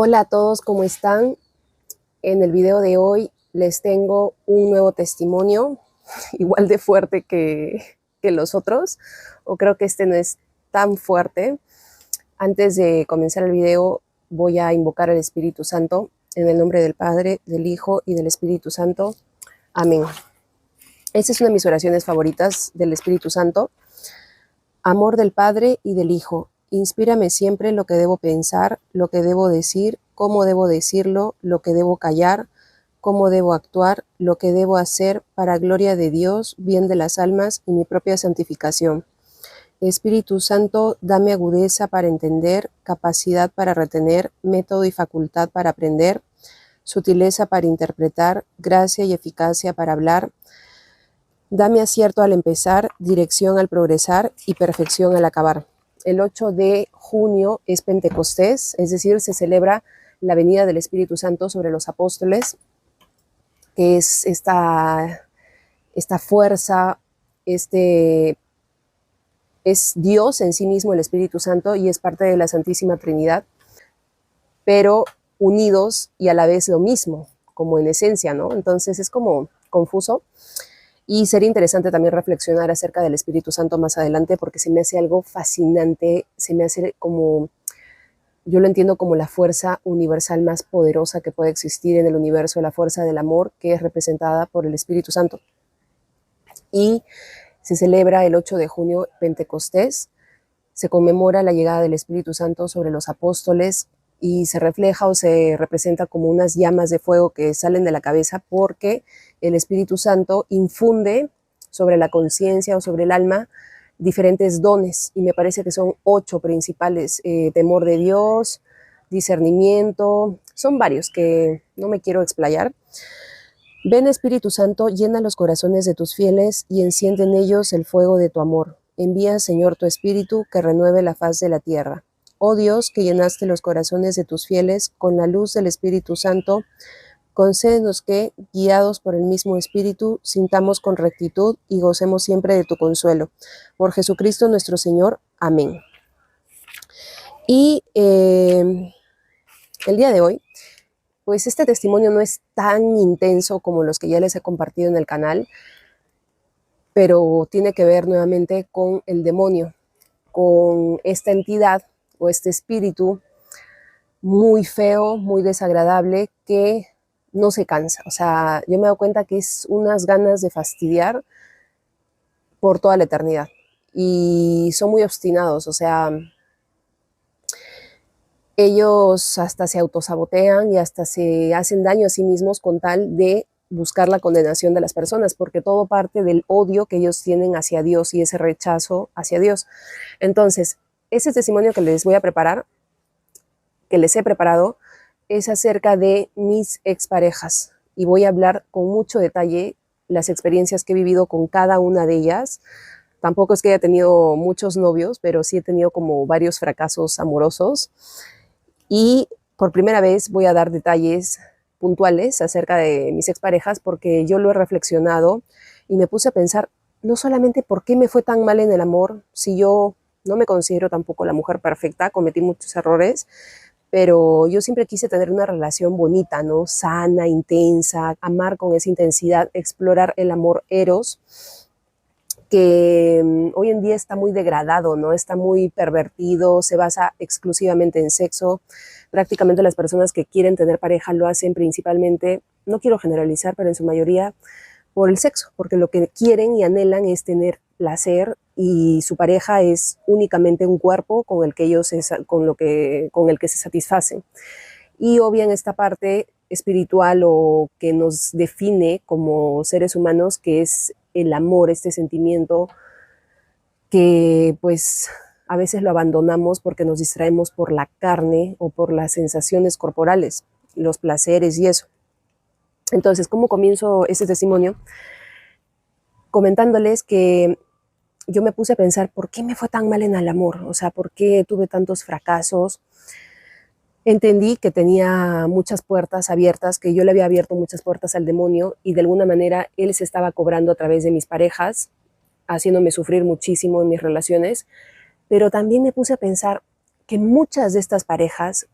Hola a todos, ¿cómo están? En el video de hoy les tengo un nuevo testimonio, igual de fuerte que los otros, o creo que este no es tan fuerte. Antes de comenzar el video voy a invocar al Espíritu Santo, en el nombre del Padre, del Hijo y del Espíritu Santo. Amén. Esta es una de mis oraciones favoritas del Espíritu Santo. Amor del Padre y del Hijo, inspírame siempre lo que debo pensar, lo que debo decir, cómo debo decirlo, lo que debo callar, cómo debo actuar, lo que debo hacer para gloria de Dios, bien de las almas y mi propia santificación. Espíritu Santo, dame agudeza para entender, capacidad para retener, método y facultad para aprender, sutileza para interpretar, gracia y eficacia para hablar. Dame acierto al empezar, dirección al progresar y perfección al acabar. El 8 de junio es Pentecostés, es decir, se celebra la venida del Espíritu Santo sobre los apóstoles, que es esta fuerza, es Dios en sí mismo, el Espíritu Santo, y es parte de la Santísima Trinidad, pero unidos y a la vez lo mismo, como en esencia, ¿no? Entonces es como confuso. Y sería interesante también reflexionar acerca del Espíritu Santo más adelante, porque se me hace algo fascinante, se me hace como, yo lo entiendo como la fuerza universal más poderosa que puede existir en el universo, la fuerza del amor, que es representada por el Espíritu Santo. Y se celebra el 8 de junio Pentecostés, se conmemora la llegada del Espíritu Santo sobre los apóstoles y se refleja o se representa como unas llamas de fuego que salen de la cabeza, porque el Espíritu Santo infunde sobre la conciencia o sobre el alma diferentes dones, y me parece que son 8 principales: temor de Dios, discernimiento, son varios que no me quiero explayar. Ven, Espíritu Santo, llena los corazones de tus fieles y enciende en ellos el fuego de tu amor. Envía, Señor, tu Espíritu, que renueve la faz de la tierra. Oh Dios, que llenaste los corazones de tus fieles con la luz del Espíritu Santo, concédenos que, guiados por el mismo Espíritu, sintamos con rectitud y gocemos siempre de tu consuelo. Por Jesucristo nuestro Señor. Amén. Y el día de hoy, pues este testimonio no es tan intenso como los que ya les he compartido en el canal, pero tiene que ver nuevamente con el demonio, con esta entidad o este espíritu muy feo, muy desagradable, que no se cansa. O sea, yo me he dado cuenta que es unas ganas de fastidiar por toda la eternidad. Y son muy obstinados, o sea, ellos hasta se autosabotean y hasta se hacen daño a sí mismos con tal de buscar la condenación de las personas, porque todo parte del odio que ellos tienen hacia Dios y ese rechazo hacia Dios. Entonces, ese testimonio que les voy a preparar, que les he preparado, es acerca de mis exparejas, y voy a hablar con mucho detalle las experiencias que he vivido con cada una de ellas. Tampoco es que haya tenido muchos novios, pero sí he tenido como varios fracasos amorosos, y por primera vez voy a dar detalles puntuales acerca de mis exparejas, porque yo lo he reflexionado y me puse a pensar no solamente por qué me fue tan mal en el amor, si yo no me considero tampoco la mujer perfecta, cometí muchos errores, pero yo siempre quise tener una relación bonita, ¿no? Sana, intensa, amar con esa intensidad, explorar el amor eros, que hoy en día está muy degradado, ¿no? Está muy pervertido, se basa exclusivamente en sexo. Prácticamente las personas que quieren tener pareja lo hacen principalmente, no quiero generalizar, pero en su mayoría por el sexo, porque lo que quieren y anhelan es tener placer, y su pareja es únicamente un cuerpo con el que ellos con el que se satisfacen. Y obvian esta parte espiritual o que nos define como seres humanos, que es el amor, este sentimiento que pues a veces lo abandonamos porque nos distraemos por la carne o por las sensaciones corporales, los placeres y eso. Entonces, ¿cómo comienzo este testimonio? Comentándoles que yo me puse a pensar, ¿por qué me fue tan mal en el amor? O sea, ¿por qué tuve tantos fracasos? Entendí que tenía muchas puertas abiertas, que yo le había abierto muchas puertas al demonio, y de alguna manera él se estaba cobrando a través de mis parejas, haciéndome sufrir muchísimo en mis relaciones. Pero también me puse a pensar que muchas de estas parejas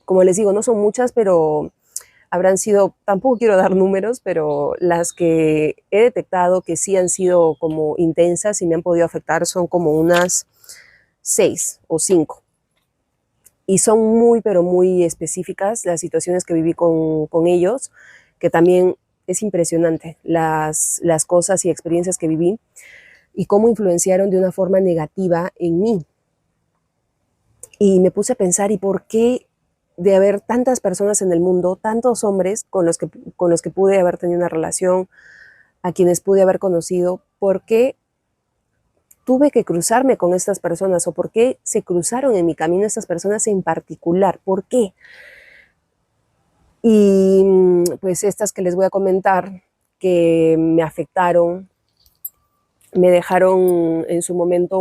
como les digo, no son muchas, pero habrán sido, tampoco quiero dar números, pero las que he detectado que sí han sido como intensas y me han podido afectar son como unas 6 o 5. Y son muy, pero muy específicas las situaciones que viví con ellos, que también es impresionante las cosas y experiencias que viví y cómo influenciaron de una forma negativa en mí. Y me puse a pensar, ¿y por qué de haber tantas personas en el mundo, tantos hombres con los que pude haber tenido una relación, a quienes pude haber conocido, por qué tuve que cruzarme con estas personas o por qué se cruzaron en mi camino estas personas en particular? ¿Por qué? Y pues estas que les voy a comentar, que me afectaron, me dejaron en su momento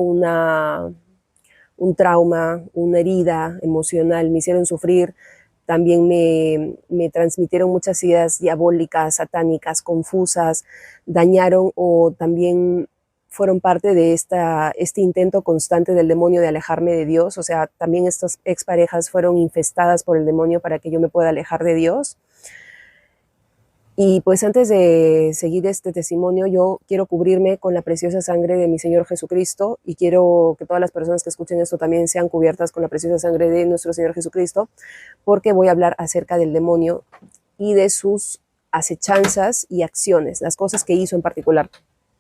un trauma, una herida emocional, me hicieron sufrir, también me transmitieron muchas ideas diabólicas, satánicas, confusas, dañaron o también fueron parte de este intento constante del demonio de alejarme de Dios. O sea, también estas exparejas fueron infestadas por el demonio para que yo me pueda alejar de Dios. Y pues antes de seguir este testimonio, yo quiero cubrirme con la preciosa sangre de mi Señor Jesucristo y quiero que todas las personas que escuchen esto también sean cubiertas con la preciosa sangre de nuestro Señor Jesucristo, porque voy a hablar acerca del demonio y de sus acechanzas y acciones, las cosas que hizo en particular.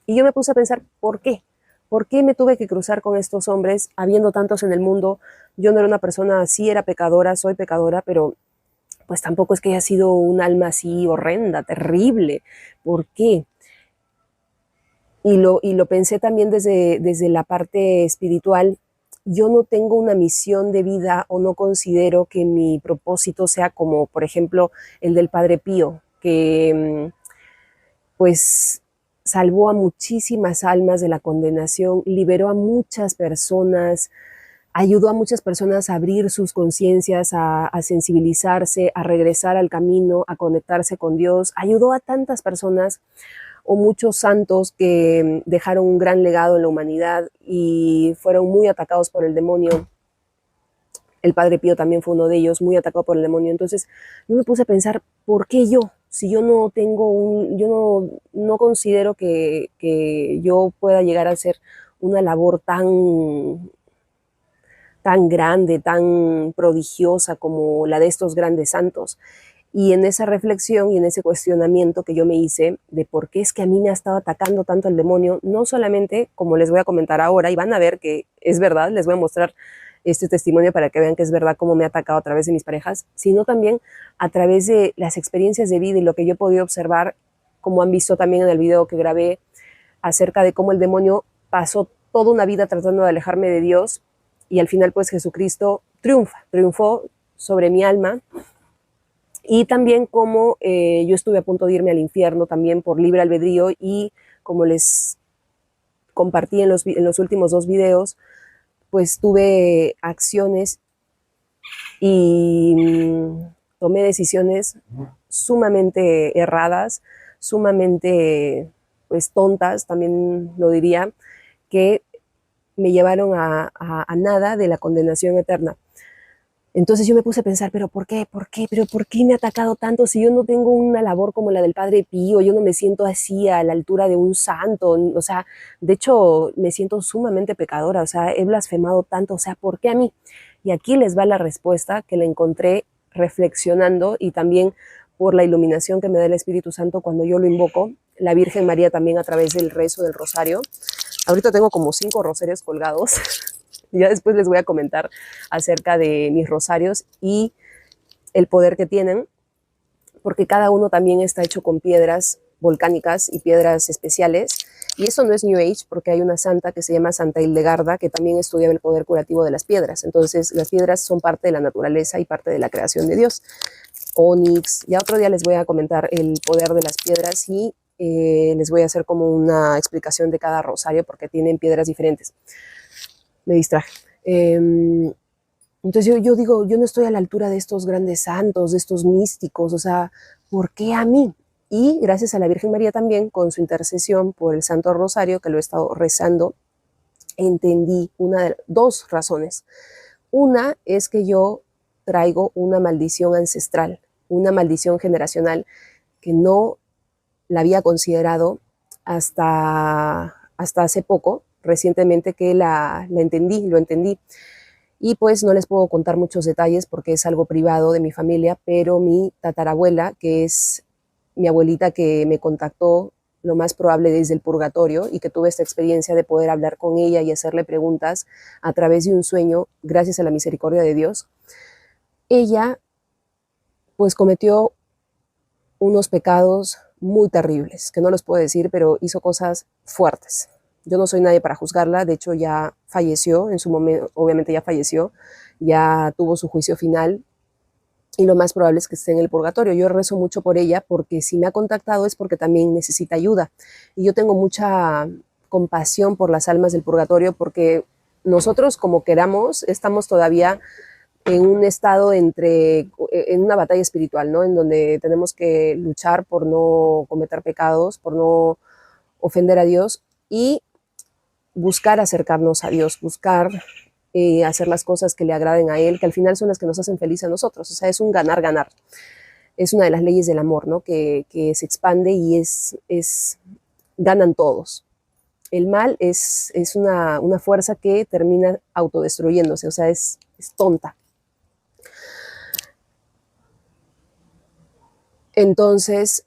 Y yo me puse a pensar, ¿por qué? ¿Por qué me tuve que cruzar con estos hombres, habiendo tantos en el mundo? Yo no era una persona así, era pecadora, soy pecadora, pero pues tampoco es que haya sido un alma así horrenda, terrible. ¿Por qué? Y lo pensé también desde la parte espiritual. Yo no tengo una misión de vida o no considero que mi propósito sea como, por ejemplo, el del Padre Pío, que pues salvó a muchísimas almas de la condenación, liberó a muchas personas, ayudó a muchas personas a abrir sus conciencias, a sensibilizarse, a regresar al camino, a conectarse con Dios. Ayudó a tantas personas o muchos santos que dejaron un gran legado en la humanidad y fueron muy atacados por el demonio. El Padre Pío también fue uno de ellos, muy atacado por el demonio. Entonces yo me puse a pensar, ¿por qué yo? Si yo no tengo yo no considero que yo pueda llegar a hacer una labor tan grande, tan prodigiosa como la de estos grandes santos. Y en esa reflexión y en ese cuestionamiento que yo me hice de por qué es que a mí me ha estado atacando tanto el demonio, no solamente, como les voy a comentar ahora, y van a ver que es verdad, les voy a mostrar este testimonio para que vean que es verdad cómo me ha atacado a través de mis parejas, sino también a través de las experiencias de vida y lo que yo he podido observar, como han visto también en el video que grabé, acerca de cómo el demonio pasó toda una vida tratando de alejarme de Dios y al final pues Jesucristo triunfó sobre mi alma. Y también como yo estuve a punto de irme al infierno también por libre albedrío y como les compartí en los últimos 2 videos, pues tuve acciones y tomé decisiones sumamente erradas, sumamente pues tontas, también lo diría, que me llevaron a nada de la condenación eterna. Entonces yo me puse a pensar, ¿pero por qué? ¿Por qué? ¿Pero por qué me ha atacado tanto si yo no tengo una labor como la del Padre Pío? Yo no me siento así a la altura de un santo. O sea, de hecho, me siento sumamente pecadora. O sea, he blasfemado tanto. O sea, ¿por qué a mí? Y aquí les va la respuesta que la encontré reflexionando y también por la iluminación que me da el Espíritu Santo cuando yo lo invoco. La Virgen María también a través del rezo del rosario. Ahorita tengo como 5 rosarios colgados. Ya después les voy a comentar acerca de mis rosarios y el poder que tienen, porque cada uno también está hecho con piedras volcánicas y piedras especiales. Y eso no es New Age, porque hay una santa que se llama Santa Hildegarda, que también estudiaba el poder curativo de las piedras. Entonces, las piedras son parte de la naturaleza y parte de la creación de Dios. Onix, ya otro día les voy a comentar el poder de las piedras y les voy a hacer como una explicación de cada rosario, porque tienen piedras diferentes. Me distraje. Entonces yo digo, yo no estoy a la altura de estos grandes santos, de estos místicos, o sea, ¿por qué a mí? Y gracias a la Virgen María también, con su intercesión por el Santo Rosario, que lo he estado rezando, entendí 2 razones. Una es que yo traigo una maldición ancestral, una maldición generacional que no la había considerado hasta hace poco, recientemente que lo entendí. Y pues no les puedo contar muchos detalles porque es algo privado de mi familia, pero mi tatarabuela, que es mi abuelita que me contactó lo más probable desde el purgatorio y que tuve esta experiencia de poder hablar con ella y hacerle preguntas a través de un sueño, gracias a la misericordia de Dios, ella pues cometió unos pecados muy terribles, que no los puedo decir, pero hizo cosas fuertes. Yo no soy nadie para juzgarla, de hecho ya falleció en su momento, obviamente ya falleció, ya tuvo su juicio final y lo más probable es que esté en el purgatorio. Yo rezo mucho por ella porque si me ha contactado es porque también necesita ayuda. Y yo tengo mucha compasión por las almas del purgatorio porque nosotros como queramos estamos todavía en un estado en una batalla espiritual, ¿no? En donde tenemos que luchar por no cometer pecados, por no ofender a Dios y buscar acercarnos a Dios, buscar hacer las cosas que le agraden a Él, que al final son las que nos hacen felices a nosotros. O sea, es un ganar-ganar. Es una de las leyes del amor, ¿no? Que se expande y ganan todos. El mal es una fuerza que termina autodestruyéndose, o sea, es tonta. Entonces,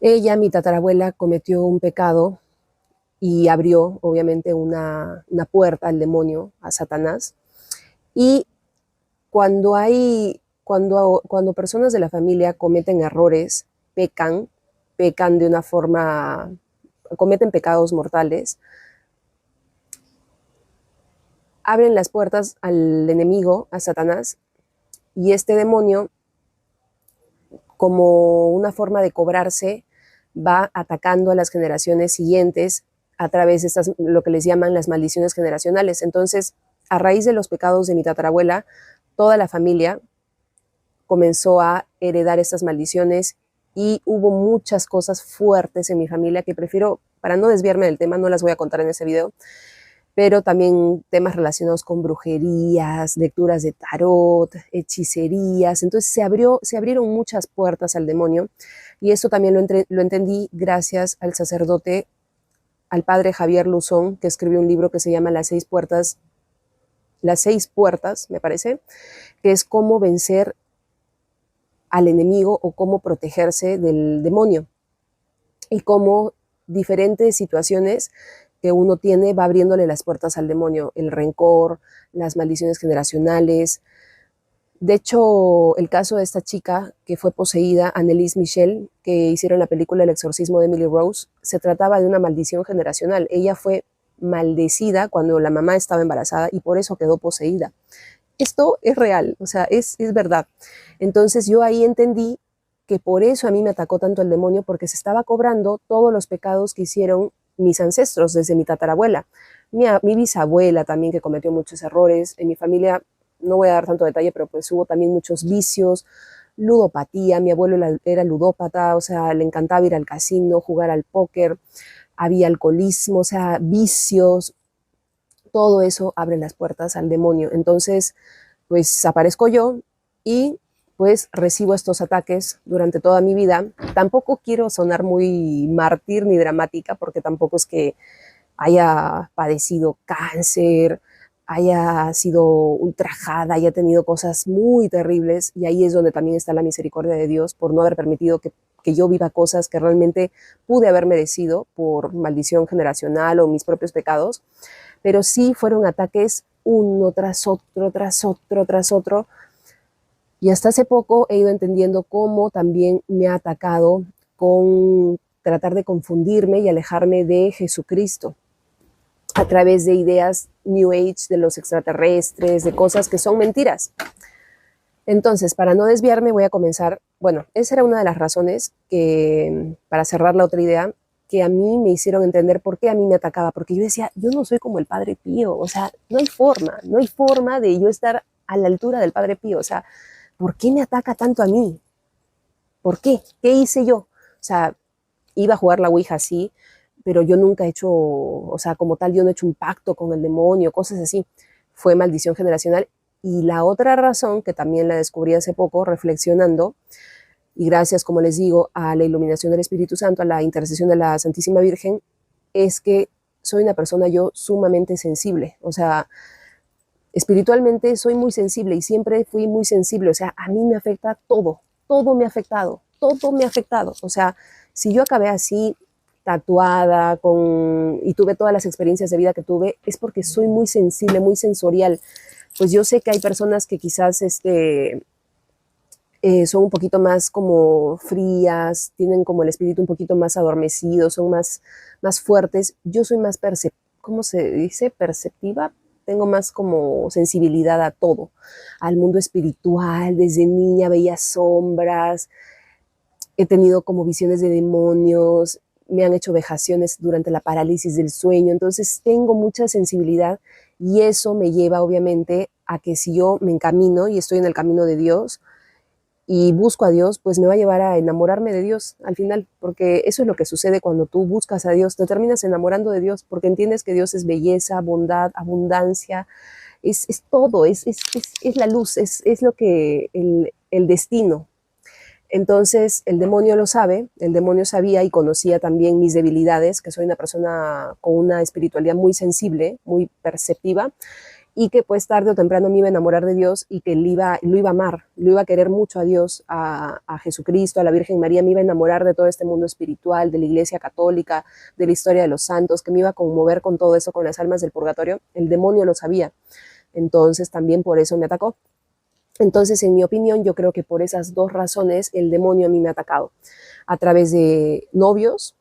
ella, mi tatarabuela, cometió un pecado y abrió, obviamente, una puerta al demonio, a Satanás. Y cuando personas de la familia cometen errores, pecan de una forma, cometen pecados mortales, abren las puertas al enemigo, a Satanás, y este demonio, como una forma de cobrarse, va atacando a las generaciones siguientes a través de estas, lo que les llaman las maldiciones generacionales. Entonces, a raíz de los pecados de mi tatarabuela, toda la familia comenzó a heredar estas maldiciones y hubo muchas cosas fuertes en mi familia que prefiero, para no desviarme del tema, no las voy a contar en ese video, pero también temas relacionados con brujerías, lecturas de tarot, hechicerías. Entonces se abrieron muchas puertas al demonio y eso también lo entendí gracias al sacerdote, al padre Javier Luzón, que escribió un libro que se llama Las seis puertas, me parece, que es cómo vencer al enemigo o cómo protegerse del demonio y cómo diferentes situaciones que uno tiene va abriéndole las puertas al demonio, el rencor, las maldiciones generacionales. De hecho, el caso de esta chica que fue poseída, Annelise Michel, que hicieron la película El exorcismo de Emily Rose, se trataba de una maldición generacional. Ella fue maldecida cuando la mamá estaba embarazada y por eso quedó poseída. Esto es real, o sea, es verdad. Entonces yo ahí entendí que por eso a mí me atacó tanto el demonio, porque se estaba cobrando todos los pecados que hicieron mis ancestros, desde mi tatarabuela, mi bisabuela también, que cometió muchos errores. En mi familia, no voy a dar tanto detalle, pero pues hubo también muchos vicios, ludopatía, mi abuelo era ludópata, o sea, le encantaba ir al casino, jugar al póker, había alcoholismo, o sea, vicios, todo eso abre las puertas al demonio. Entonces, pues aparezco yo y pues recibo estos ataques durante toda mi vida. Tampoco quiero sonar muy mártir ni dramática, porque tampoco es que haya padecido cáncer, haya sido ultrajada, haya tenido cosas muy terribles, y ahí es donde también está la misericordia de Dios por no haber permitido que yo viva cosas que realmente pude haber merecido por maldición generacional o mis propios pecados, pero sí fueron ataques uno tras otro, tras otro, tras otro. Y hasta hace poco he ido entendiendo cómo también me ha atacado con tratar de confundirme y alejarme de Jesucristo a través de ideas New Age, de los extraterrestres, de cosas que son mentiras. Entonces, para no desviarme, voy a comenzar. Bueno, esa era una de las razones que, para cerrar la otra idea, que a mí me hicieron entender por qué a mí me atacaba. Porque yo decía, yo no soy como el Padre Pío. O sea, no hay forma de yo estar a la altura del Padre Pío. O sea, ¿por qué me ataca tanto a mí? ¿Por qué? ¿Qué hice yo? O sea, iba a jugar la Ouija, sí, pero yo nunca he hecho, o sea, como tal, yo no he hecho un pacto con el demonio, cosas así. fue maldición generacional. Y la otra razón, que también la descubrí hace poco reflexionando, y gracias, como les digo, a la iluminación del Espíritu Santo, a la intercesión de la Santísima Virgen, es que soy una persona yo sumamente sensible. O sea, espiritualmente soy muy sensible y siempre fui muy sensible. O sea, a mí me afecta todo, todo me ha afectado, todo me ha afectado. O sea, si yo acabé así, tatuada, y tuve todas las experiencias de vida que tuve, es porque soy muy sensible, muy sensorial. Pues yo sé que hay personas que quizás son un poquito más como frías, tienen como el espíritu un poquito más adormecido, son más fuertes. Yo soy más ¿cómo se dice? Perceptiva. Tengo más como sensibilidad a todo, al mundo espiritual. Desde niña veía sombras, he tenido como visiones de demonios, me han hecho vejaciones durante la parálisis del sueño. Entonces tengo mucha sensibilidad y eso me lleva obviamente a que si yo me encamino y estoy en el camino de Dios y busco a Dios, pues me va a llevar a enamorarme de Dios al final, porque eso es lo que sucede cuando tú buscas a Dios, te terminas enamorando de Dios, porque entiendes que Dios es belleza, bondad, abundancia, es todo, es la luz, es lo que el destino. Entonces el demonio lo sabe, el demonio sabía y conocía también mis debilidades, que soy una persona con una espiritualidad muy sensible, muy perceptiva, y que pues tarde o temprano me iba a enamorar de Dios y que lo iba a amar, lo iba a querer mucho a Dios, a Jesucristo, a la Virgen María, me iba a enamorar de todo este mundo espiritual, de la Iglesia Católica, de la historia de los santos, que me iba a conmover con todo eso, con las almas del purgatorio. El demonio lo sabía, entonces también por eso me atacó. Entonces, en mi opinión, yo creo que por esas dos razones el demonio a mí me ha atacado, a través de novios,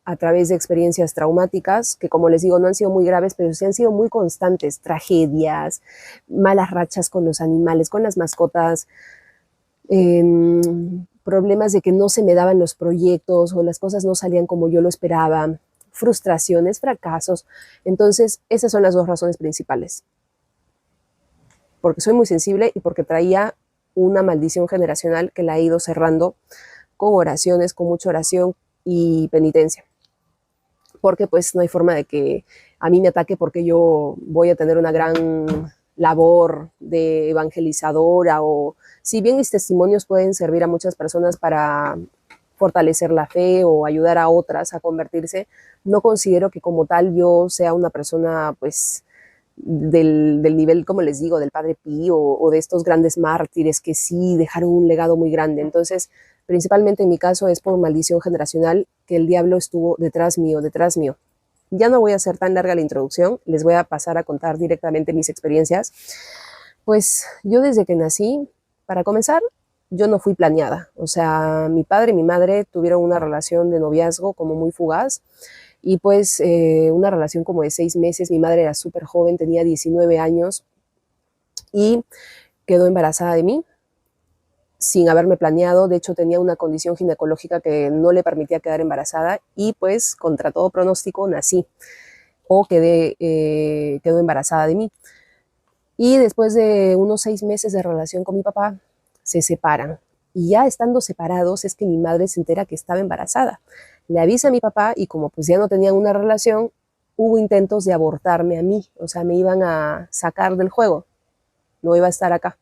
a través de experiencias traumáticas, que como les digo, no han sido muy graves, pero sí han sido muy constantes, tragedias, malas rachas con los animales, con las mascotas, problemas de que no se me daban los proyectos o las cosas no salían como yo lo esperaba, frustraciones, fracasos. Entonces, esas son las dos razones principales. Porque soy muy sensible y porque traía una maldición generacional que la he ido cerrando con oraciones, con mucha oración y penitencia. Porque pues no hay forma de que a mí me ataque porque yo voy a tener una gran labor de evangelizadora, o si bien mis testimonios pueden servir a muchas personas para fortalecer la fe o ayudar a otras a convertirse, no considero que como tal yo sea una persona pues del nivel, como les digo, del Padre Pío o de estos grandes mártires que sí dejaron un legado muy grande. Entonces, principalmente en mi caso es por maldición generacional que el diablo estuvo detrás mío, detrás mío. Ya no voy a hacer tan larga la introducción, les voy a pasar a contar directamente mis experiencias. Pues yo desde que nací, para comenzar, yo no fui planeada. O sea, mi padre y mi madre tuvieron una relación de noviazgo como muy fugaz, y pues una relación como de 6 meses. Mi madre era súper joven, tenía 19 años y quedó embarazada de mí sin haberme planeado. De hecho, tenía una condición ginecológica que no le permitía quedar embarazada y pues contra todo pronóstico nací o quedó embarazada de mí. Y después de unos 6 meses de relación con mi papá, se separan. Y ya estando separados es que mi madre se entera que estaba embarazada. Le avisa a mi papá y como pues ya no tenían una relación, hubo intentos de abortarme a mí. O sea, me iban a sacar del juego. No iba a estar acá.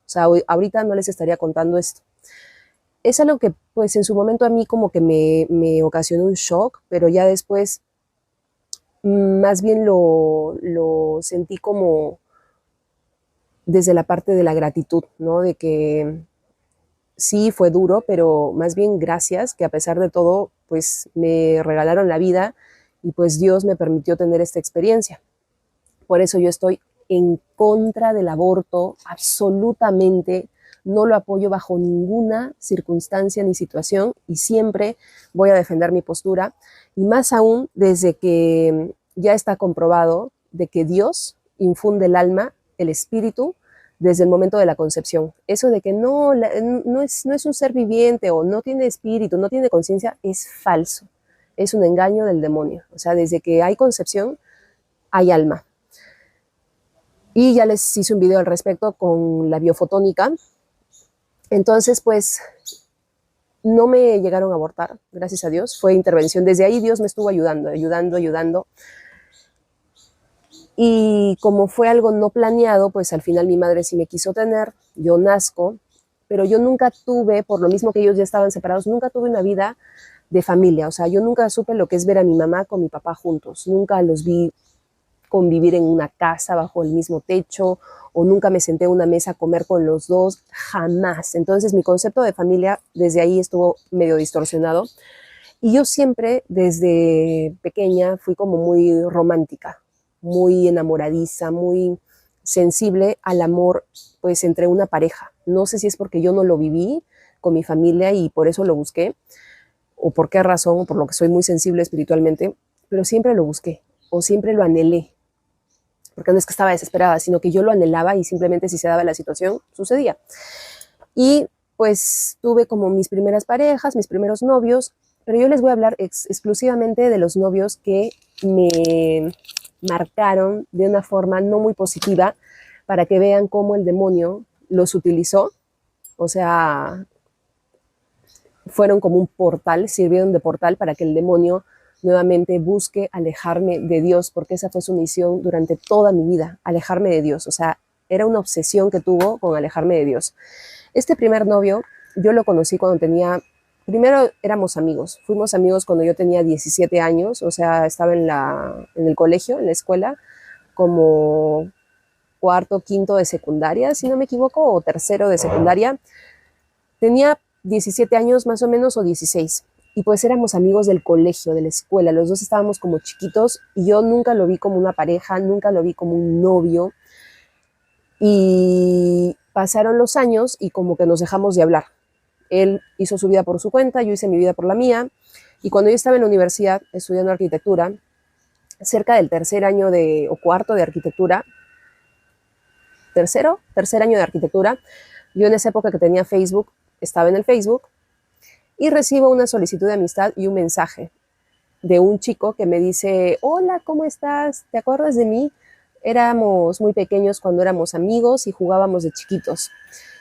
O sea, ahorita no les estaría contando esto. Es algo que pues en su momento a mí como que me ocasionó un shock, pero ya después más bien lo sentí como desde la parte de la gratitud, ¿no? De que sí fue duro, pero más bien gracias, que a pesar de todo, pues me regalaron la vida y pues Dios me permitió tener esta experiencia. Por eso yo estoy en contra del aborto, absolutamente, no lo apoyo bajo ninguna circunstancia ni situación y siempre voy a defender mi postura, y más aún desde que ya está comprobado de que Dios infunde el alma, el espíritu, desde el momento de la concepción. Eso de que no es un ser viviente o no tiene espíritu, no tiene conciencia, es falso. Es un engaño del demonio. O sea, desde que hay concepción, hay alma. Y ya les hice un video al respecto con la biofotónica. Entonces, pues, no me llegaron a abortar, gracias a Dios. Fue intervención. Desde ahí Dios me estuvo ayudando. Y como fue algo no planeado, pues al final mi madre sí me quiso tener, yo nazco, pero yo nunca tuve, por lo mismo que ellos ya estaban separados, nunca tuve una vida de familia. O sea, yo nunca supe lo que es ver a mi mamá con mi papá juntos, nunca los vi convivir en una casa bajo el mismo techo, o nunca me senté a una mesa a comer con los dos, jamás. Entonces mi concepto de familia desde ahí estuvo medio distorsionado. Y yo siempre, desde pequeña, fui como muy romántica, muy enamoradiza, muy sensible al amor, pues, entre una pareja. No sé si es porque yo no lo viví con mi familia y por eso lo busqué, o por qué razón, o por lo que soy muy sensible espiritualmente, pero siempre lo busqué, o siempre lo anhelé, porque no es que estaba desesperada, sino que yo lo anhelaba y simplemente si se daba la situación, sucedía. Y pues tuve como mis primeras parejas, mis primeros novios, pero yo les voy a hablar exclusivamente de los novios que me marcaron de una forma no muy positiva para que vean cómo el demonio los utilizó. O sea, fueron como un portal, sirvieron de portal para que el demonio nuevamente busque alejarme de Dios, porque esa fue su misión durante toda mi vida, alejarme de Dios. O sea, era una obsesión que tuvo con alejarme de Dios. Este primer novio yo lo conocí cuando tenía, primero éramos amigos, fuimos amigos cuando yo tenía 17 años, o sea, estaba en el colegio, en la escuela, como cuarto, quinto de secundaria, si no me equivoco, o tercero de secundaria. Tenía 17 años más o menos, o 16. Y pues éramos amigos del colegio, de la escuela. Los dos estábamos como chiquitos y yo nunca lo vi como una pareja, nunca lo vi como un novio. Y pasaron los años y como que nos dejamos de hablar. Él hizo su vida por su cuenta, yo hice mi vida por la mía. Y cuando yo estaba en la universidad estudiando arquitectura, cerca del tercer año o cuarto de arquitectura, tercer año de arquitectura, yo en esa época que tenía Facebook, estaba en el Facebook y recibo una solicitud de amistad y un mensaje de un chico que me dice: hola, ¿cómo estás? ¿Te acuerdas de mí? Éramos muy pequeños cuando éramos amigos y jugábamos de chiquitos.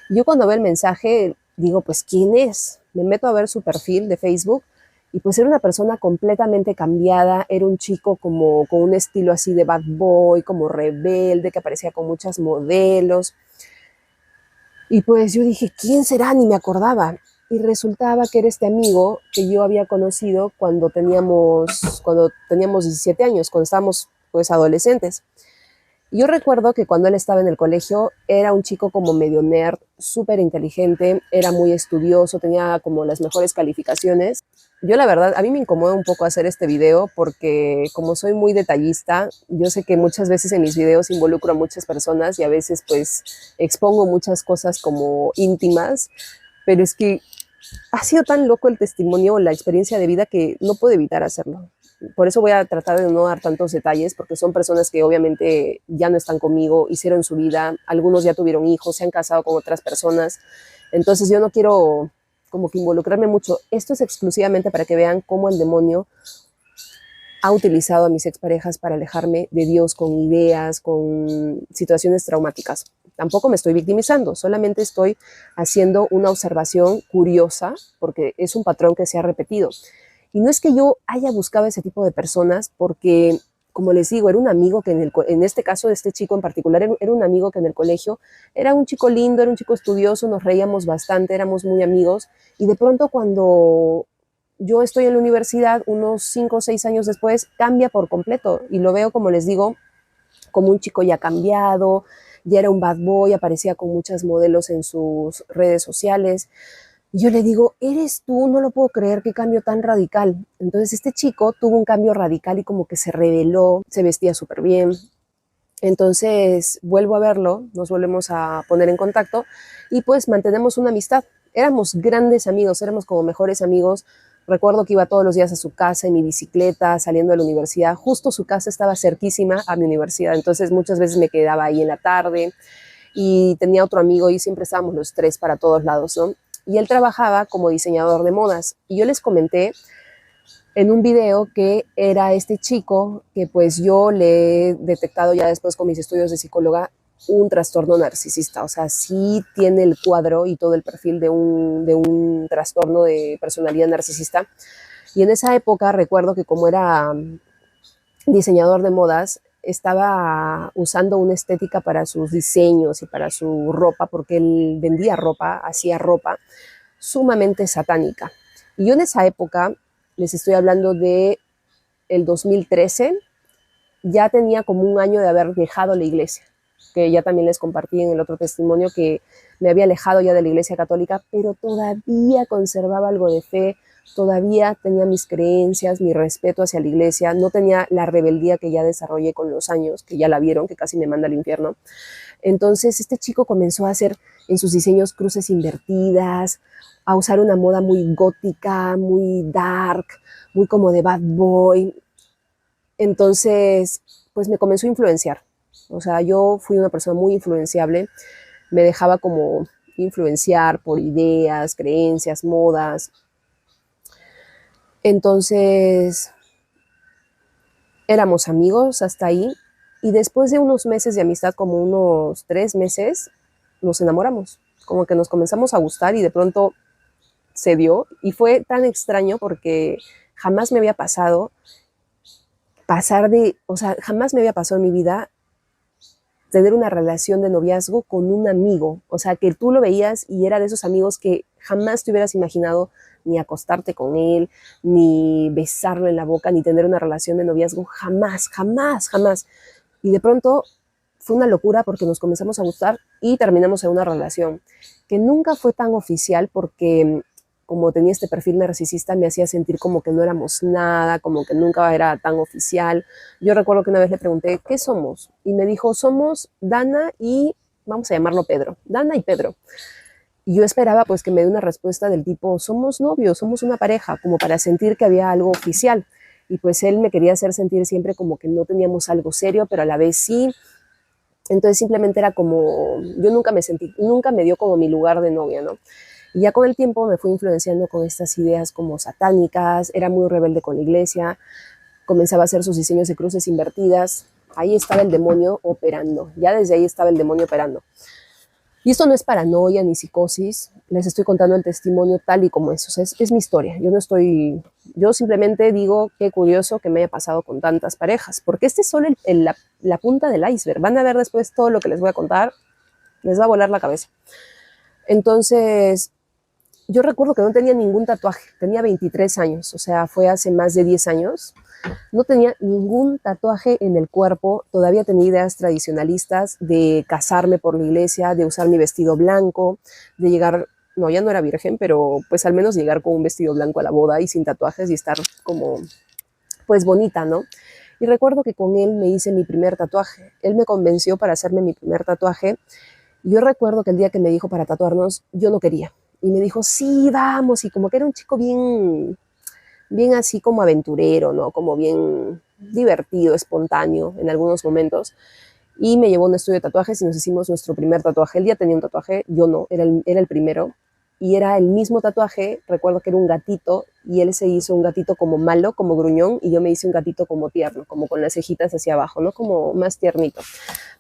Yo cuando veo el mensaje digo, pues, ¿quién es? Me meto a ver su perfil de Facebook y pues era una persona completamente cambiada, era un chico como con un estilo así de bad boy, como rebelde, que aparecía con muchas modelos. Y pues yo dije, ¿quién será? Ni me acordaba. Y resultaba que era este amigo que yo había conocido cuando teníamos 17 años, cuando estábamos pues adolescentes. Yo recuerdo que cuando él estaba en el colegio era un chico como medio nerd, súper inteligente, era muy estudioso, tenía como las mejores calificaciones. Yo la verdad, a mí me incomoda un poco hacer este video porque como soy muy detallista, yo sé que muchas veces en mis videos involucro a muchas personas y a veces pues expongo muchas cosas como íntimas, pero es que ha sido tan loco el testimonio, la experiencia de vida que no puedo evitar hacerlo. Por eso voy a tratar de no dar tantos detalles, porque son personas que obviamente ya no están conmigo, hicieron su vida, algunos ya tuvieron hijos, se han casado con otras personas. Entonces yo no quiero como que involucrarme mucho. Esto es exclusivamente para que vean cómo el demonio ha utilizado a mis exparejas para alejarme de Dios con ideas, con situaciones traumáticas. Tampoco me estoy victimizando, solamente estoy haciendo una observación curiosa porque es un patrón que se ha repetido. Y no es que yo haya buscado ese tipo de personas porque, como les digo, era un amigo que en este caso de este chico en particular, era un amigo que en el colegio era un chico lindo, era un chico estudioso, nos reíamos bastante, éramos muy amigos. Y de pronto cuando yo estoy en la universidad, unos 5 o 6 años después, cambia por completo y lo veo, como les digo, como un chico ya cambiado, ya era un bad boy, aparecía con muchas modelos en sus redes sociales. Y yo le digo, ¿eres tú? No lo puedo creer, qué cambio tan radical. Entonces este chico tuvo un cambio radical y como que se reveló, se vestía súper bien. Entonces vuelvo a verlo, nos volvemos a poner en contacto y pues mantenemos una amistad. Éramos grandes amigos, éramos como mejores amigos. Recuerdo que iba todos los días a su casa en mi bicicleta, saliendo de la universidad. Justo su casa estaba cerquísima a mi universidad, entonces muchas veces me quedaba ahí en la tarde y tenía otro amigo y siempre estábamos los tres para todos lados, ¿no? Y él trabajaba como diseñador de modas. Y yo les comenté en un video que era este chico que pues yo le he detectado ya después con mis estudios de psicóloga un trastorno narcisista, o sea, sí tiene el cuadro y todo el perfil de un trastorno de personalidad narcisista. Y en esa época recuerdo que como era diseñador de modas, estaba usando una estética para sus diseños y para su ropa, porque él vendía ropa, hacía ropa sumamente satánica. Y yo en esa época, les estoy hablando de el 2013, ya tenía como un año de haber dejado la iglesia, que ya también les compartí en el otro testimonio que me había alejado ya de la iglesia católica, pero todavía conservaba algo de fe, todavía tenía mis creencias, mi respeto hacia la iglesia, no tenía la rebeldía que ya desarrollé con los años, que ya la vieron, que casi me manda al infierno. Entonces este chico comenzó a hacer en sus diseños cruces invertidas, a usar una moda muy gótica, muy dark, muy como de bad boy. Entonces, pues me comenzó a influenciar. O sea, yo fui una persona muy influenciable, me dejaba como influenciar por ideas, creencias, modas. Entonces, éramos amigos hasta ahí y después de unos meses de amistad, como unos 3 meses, nos enamoramos. Como que nos comenzamos a gustar y de pronto se dio y fue tan extraño porque jamás me había pasado o sea, jamás me había pasado en mi vida tener una relación de noviazgo con un amigo, o sea, que tú lo veías y era de esos amigos que jamás te hubieras imaginado ni acostarte con él, ni besarlo en la boca, ni tener una relación de noviazgo, jamás, jamás, jamás. Y de pronto fue una locura porque nos comenzamos a gustar y terminamos en una relación que nunca fue tan oficial porque como tenía este perfil narcisista me hacía sentir como que no éramos nada, como que nunca era tan oficial. Yo recuerdo que una vez le pregunté, ¿qué somos? Y me dijo, somos Dana y, vamos a llamarlo Pedro, Dana y Pedro. Y yo esperaba pues que me dé una respuesta del tipo, somos novios, somos una pareja, como para sentir que había algo oficial. Y pues él me quería hacer sentir siempre como que no teníamos algo serio, pero a la vez sí. Entonces simplemente era como, yo nunca me dio como mi lugar de novia, ¿no? Y ya con el tiempo me fui influenciando con estas ideas como satánicas, era muy rebelde con la iglesia, comenzaba a hacer sus diseños de cruces invertidas, ahí estaba el demonio operando, ya desde ahí estaba el demonio operando. Y esto no es paranoia ni psicosis, les estoy contando el testimonio tal y como es, o sea, es mi historia, yo simplemente digo qué curioso que me haya pasado con tantas parejas, porque este es solo la punta del iceberg, van a ver después todo lo que les voy a contar, les va a volar la cabeza. Entonces, yo recuerdo que no tenía ningún tatuaje, tenía 23 años, o sea, fue hace más de 10 años. No tenía ningún tatuaje en el cuerpo, todavía tenía ideas tradicionalistas de casarme por la iglesia, de usar mi vestido blanco, de llegar, no, ya no era virgen, pero pues al menos llegar con un vestido blanco a la boda y sin tatuajes y estar como, pues bonita, ¿no? Y recuerdo que con él me hice mi primer tatuaje. Él me convenció para hacerme mi primer tatuaje. Yo recuerdo que el día que me dijo para tatuarnos, yo no quería. Y me dijo, sí, vamos. Y como que era un chico bien así como aventurero, ¿no? Como bien divertido, espontáneo en algunos momentos. Y me llevó a un estudio de tatuajes y nos hicimos nuestro primer tatuaje. Él ya tenía un tatuaje, yo no, era el primero. Y era el mismo tatuaje, recuerdo que era un gatito, y él se hizo un gatito como malo, como gruñón, y yo me hice un gatito como tierno, como con las cejitas hacia abajo, ¿no? Como más tiernito.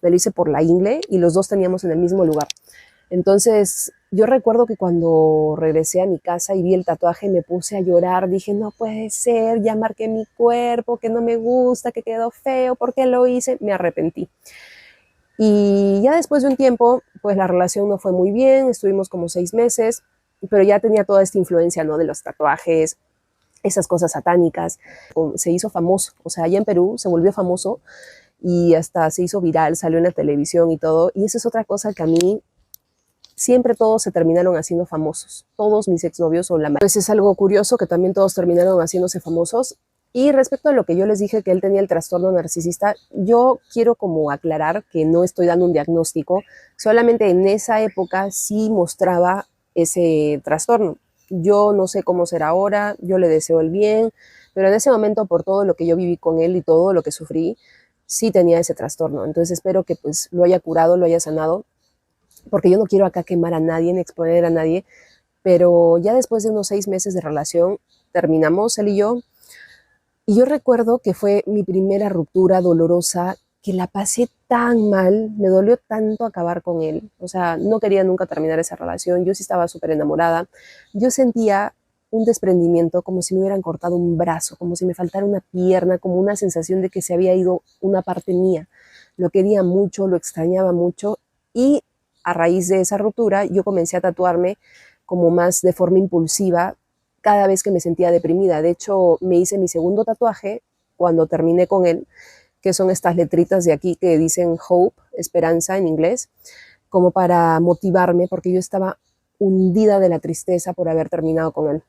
Me lo hice por la ingle y los dos teníamos en el mismo lugar. Entonces, yo recuerdo que cuando regresé a mi casa y vi el tatuaje, me puse a llorar. Dije, no puede ser, ya marqué mi cuerpo, que no me gusta, que quedó feo, ¿por qué lo hice? Me arrepentí. Y ya después de un tiempo, pues la relación no fue muy bien, estuvimos como 6 meses, pero ya tenía toda esta influencia, ¿no? De los tatuajes, esas cosas satánicas. Se hizo famoso, o sea, allá en Perú se volvió famoso y hasta se hizo viral, salió en la televisión y todo. Y esa es otra cosa que a mí siempre todos se terminaron haciendo famosos. Todos mis exnovios o la mayoría. Pues es algo curioso que también todos terminaron haciéndose famosos. Y respecto a lo que yo les dije que él tenía el trastorno narcisista, yo quiero como aclarar que no estoy dando un diagnóstico, solamente en esa época sí mostraba ese trastorno. Yo no sé cómo será ahora, yo le deseo el bien, pero en ese momento por todo lo que yo viví con él y todo lo que sufrí, sí tenía ese trastorno. Entonces espero que pues lo haya curado, lo haya sanado, porque yo no quiero acá quemar a nadie, ni exponer a nadie, pero ya después de unos 6 meses de relación, terminamos él y yo recuerdo que fue mi primera ruptura dolorosa, que la pasé tan mal, me dolió tanto acabar con él, o sea, no quería nunca terminar esa relación, yo sí estaba súper enamorada, yo sentía un desprendimiento, como si me hubieran cortado un brazo, como si me faltara una pierna, como una sensación de que se había ido una parte mía. Lo quería mucho, lo extrañaba mucho y a raíz de esa ruptura yo comencé a tatuarme como más de forma impulsiva cada vez que me sentía deprimida. De hecho, me hice mi segundo tatuaje cuando terminé con él, que son estas letritas de aquí que dicen hope, esperanza en inglés, como para motivarme, porque yo estaba hundida de la tristeza por haber terminado con él.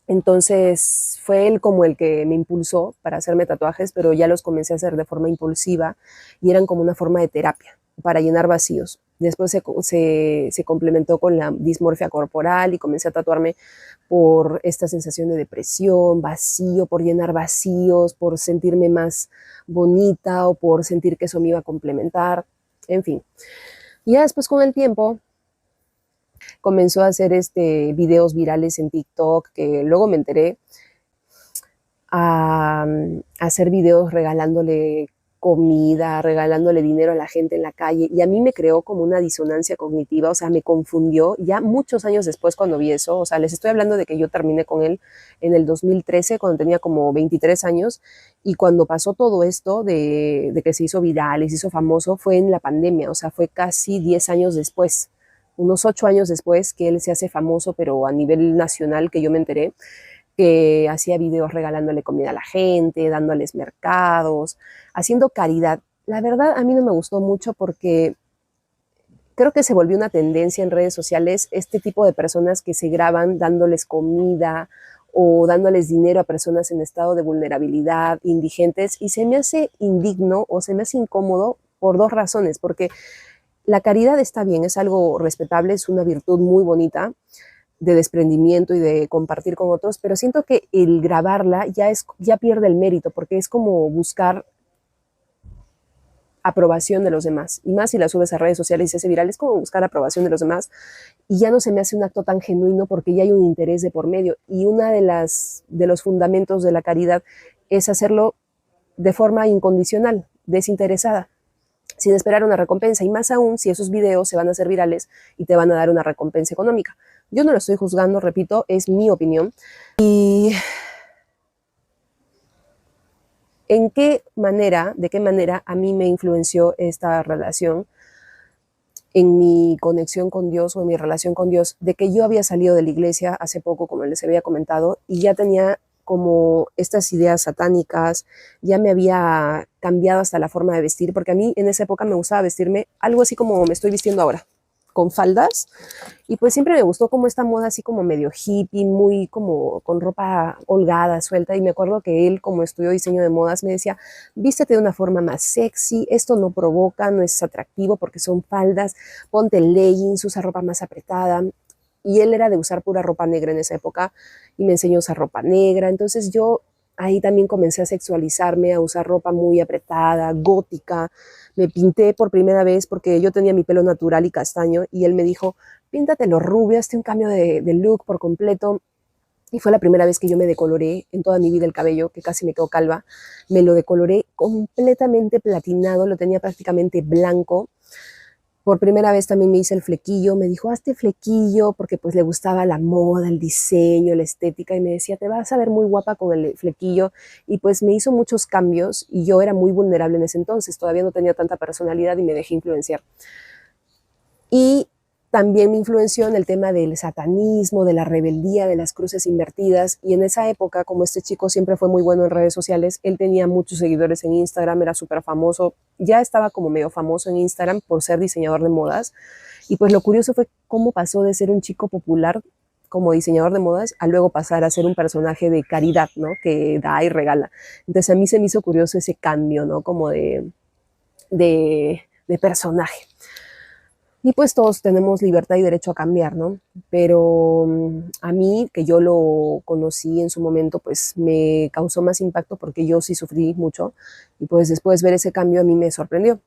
Entonces fue él como el que me impulsó para hacerme tatuajes, pero ya los comencé a hacer de forma impulsiva y eran como una forma de terapia para llenar vacíos. Después se complementó con la dismorfia corporal y comencé a tatuarme por esta sensación de depresión, vacío, por llenar vacíos, por sentirme más bonita o por sentir que eso me iba a complementar, en fin. Y ya después con el tiempo comenzó a hacer videos virales en TikTok, que luego me enteré, a hacer videos regalándole comida, regalándole dinero a la gente en la calle, y a mí me creó como una disonancia cognitiva, o sea, me confundió ya muchos años después cuando vi eso. O sea, les estoy hablando de que yo terminé con él en el 2013, cuando tenía como 23 años, y cuando pasó todo esto de que se hizo viral y se hizo famoso, fue en la pandemia, o sea, fue casi 10 años después, unos 8 años después que él se hace famoso, pero a nivel nacional, que yo me enteré que hacía videos regalándole comida a la gente, dándoles mercados, haciendo caridad. La verdad, a mí no me gustó mucho porque creo que se volvió una tendencia en redes sociales este tipo de personas que se graban dándoles comida o dándoles dinero a personas en estado de vulnerabilidad, indigentes, y se me hace indigno o se me hace incómodo por dos razones, porque la caridad está bien, es algo respetable, es una virtud muy bonita, de desprendimiento y de compartir con otros, pero siento que el grabarla ya pierde el mérito, porque es como buscar aprobación de los demás, y más si la subes a redes sociales y se hace viral, es como buscar aprobación de los demás, y ya no se me hace un acto tan genuino porque ya hay un interés de por medio, y una de los fundamentos de la caridad es hacerlo de forma incondicional, desinteresada, sin esperar una recompensa, y más aún si esos videos se van a hacer virales y te van a dar una recompensa económica. Yo no lo estoy juzgando, repito, es mi opinión. ¿Y de qué manera a mí me influenció esta relación en mi conexión con Dios o en mi relación con Dios? De que yo había salido de la iglesia hace poco, como les había comentado, y ya tenía como estas ideas satánicas, ya me había cambiado hasta la forma de vestir, porque a mí en esa época me gustaba vestirme algo así como me estoy vistiendo ahora, con faldas, y pues siempre me gustó como esta moda así como medio hippie, muy como con ropa holgada, suelta, y me acuerdo que él, como estudió diseño de modas, me decía, vístete de una forma más sexy, esto no provoca, no es atractivo porque son faldas, ponte leggings, usa ropa más apretada, y él era de usar pura ropa negra en esa época, y me enseñó a usar ropa negra. Entonces yo ahí también comencé a sexualizarme, a usar ropa muy apretada, gótica. Me pinté por primera vez porque yo tenía mi pelo natural y castaño, y él me dijo, píntatelo rubio, hazte un cambio de look por completo. Y fue la primera vez que yo me decoloré en toda mi vida el cabello, que casi me quedó calva. Me lo decoloré completamente platinado, lo tenía prácticamente blanco. Por primera vez también me hice el flequillo, me dijo, hazte flequillo, porque pues le gustaba la moda, el diseño, la estética, y me decía, te vas a ver muy guapa con el flequillo, y pues me hizo muchos cambios, y yo era muy vulnerable en ese entonces, todavía no tenía tanta personalidad y me dejé influenciar. Y también me influenció en el tema del satanismo, de la rebeldía, de las cruces invertidas, y en esa época, como este chico siempre fue muy bueno en redes sociales, él tenía muchos seguidores en Instagram, era súper famoso, ya estaba como medio famoso en Instagram por ser diseñador de modas, y pues lo curioso fue cómo pasó de ser un chico popular como diseñador de modas a luego pasar a ser un personaje de caridad, ¿no? Que da y regala. Entonces a mí se me hizo curioso ese cambio, ¿no? Como de personaje. Y pues todos tenemos libertad y derecho a cambiar, ¿no? Pero a mí, que yo lo conocí en su momento, pues me causó más impacto porque yo sí sufrí mucho, y pues después ver ese cambio a mí me sorprendió.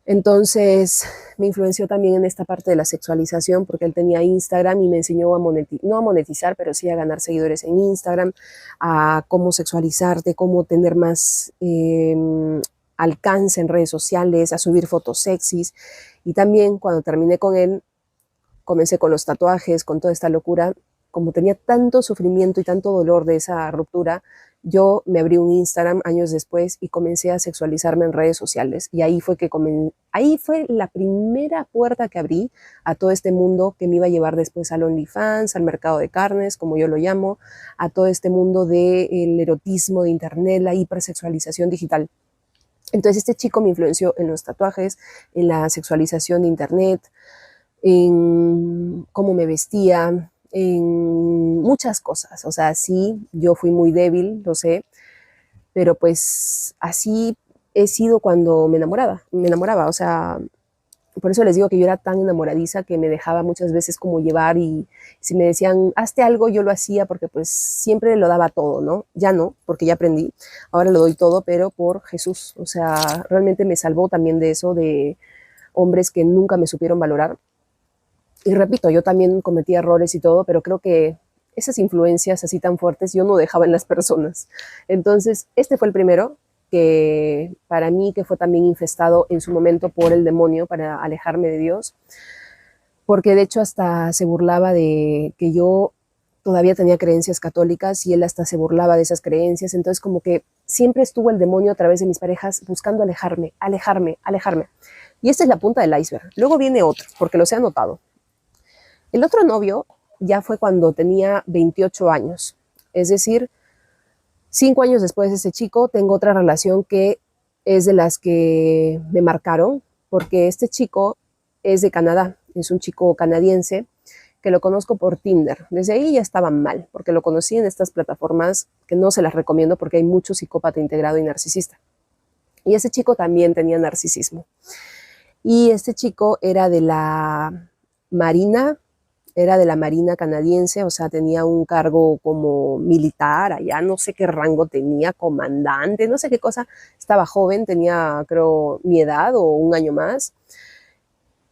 Entonces me influenció también en esta parte de la sexualización, porque él tenía Instagram y me enseñó a no a monetizar, pero sí a ganar seguidores en Instagram, a cómo sexualizarte, cómo tener más alcance en redes sociales, a subir fotos sexys. Y también cuando terminé con él, comencé con los tatuajes, con toda esta locura, como tenía tanto sufrimiento y tanto dolor de esa ruptura, yo me abrí un Instagram años después y comencé a sexualizarme en redes sociales. Y ahí fue ahí fue la primera puerta que abrí a todo este mundo que me iba a llevar después al OnlyFans, al mercado de carnes, como yo lo llamo, a todo este mundo del erotismo de internet, la hipersexualización digital. Entonces este chico me influenció en los tatuajes, en la sexualización de internet, en cómo me vestía, en muchas cosas. O sea, sí, yo fui muy débil, lo sé, pero pues así he sido cuando me enamoraba, o sea, por eso les digo que yo era tan enamoradiza que me dejaba muchas veces como llevar y si me decían, hazte algo, yo lo hacía porque pues siempre lo daba todo, ¿no? Ya no, porque ya aprendí, ahora lo doy todo, pero por Jesús, o sea, realmente me salvó también de eso, de hombres que nunca me supieron valorar. Y repito, yo también cometí errores y todo, pero creo que esas influencias así tan fuertes yo no dejaba en las personas. Entonces, este fue el primero que para mí que fue también infestado en su momento por el demonio para alejarme de Dios, porque de hecho hasta se burlaba de que yo todavía tenía creencias católicas y él hasta se burlaba de esas creencias, entonces como que siempre estuvo el demonio a través de mis parejas buscando alejarme, alejarme, alejarme. Y esta es la punta del iceberg. Luego viene otro, porque los he anotado. El otro novio ya fue cuando tenía 28 años, es decir, 5 años después de ese chico tengo otra relación que es de las que me marcaron, porque este chico es de Canadá, es un chico canadiense que lo conozco por Tinder. Desde ahí ya estaba mal, porque lo conocí en estas plataformas que no se las recomiendo porque hay mucho psicópata integrado y narcisista. Y ese chico también tenía narcisismo. Y este chico era de la Marina canadiense, o sea, tenía un cargo como militar allá, no sé qué rango tenía, comandante, no sé qué cosa, estaba joven, tenía creo mi edad o un año más.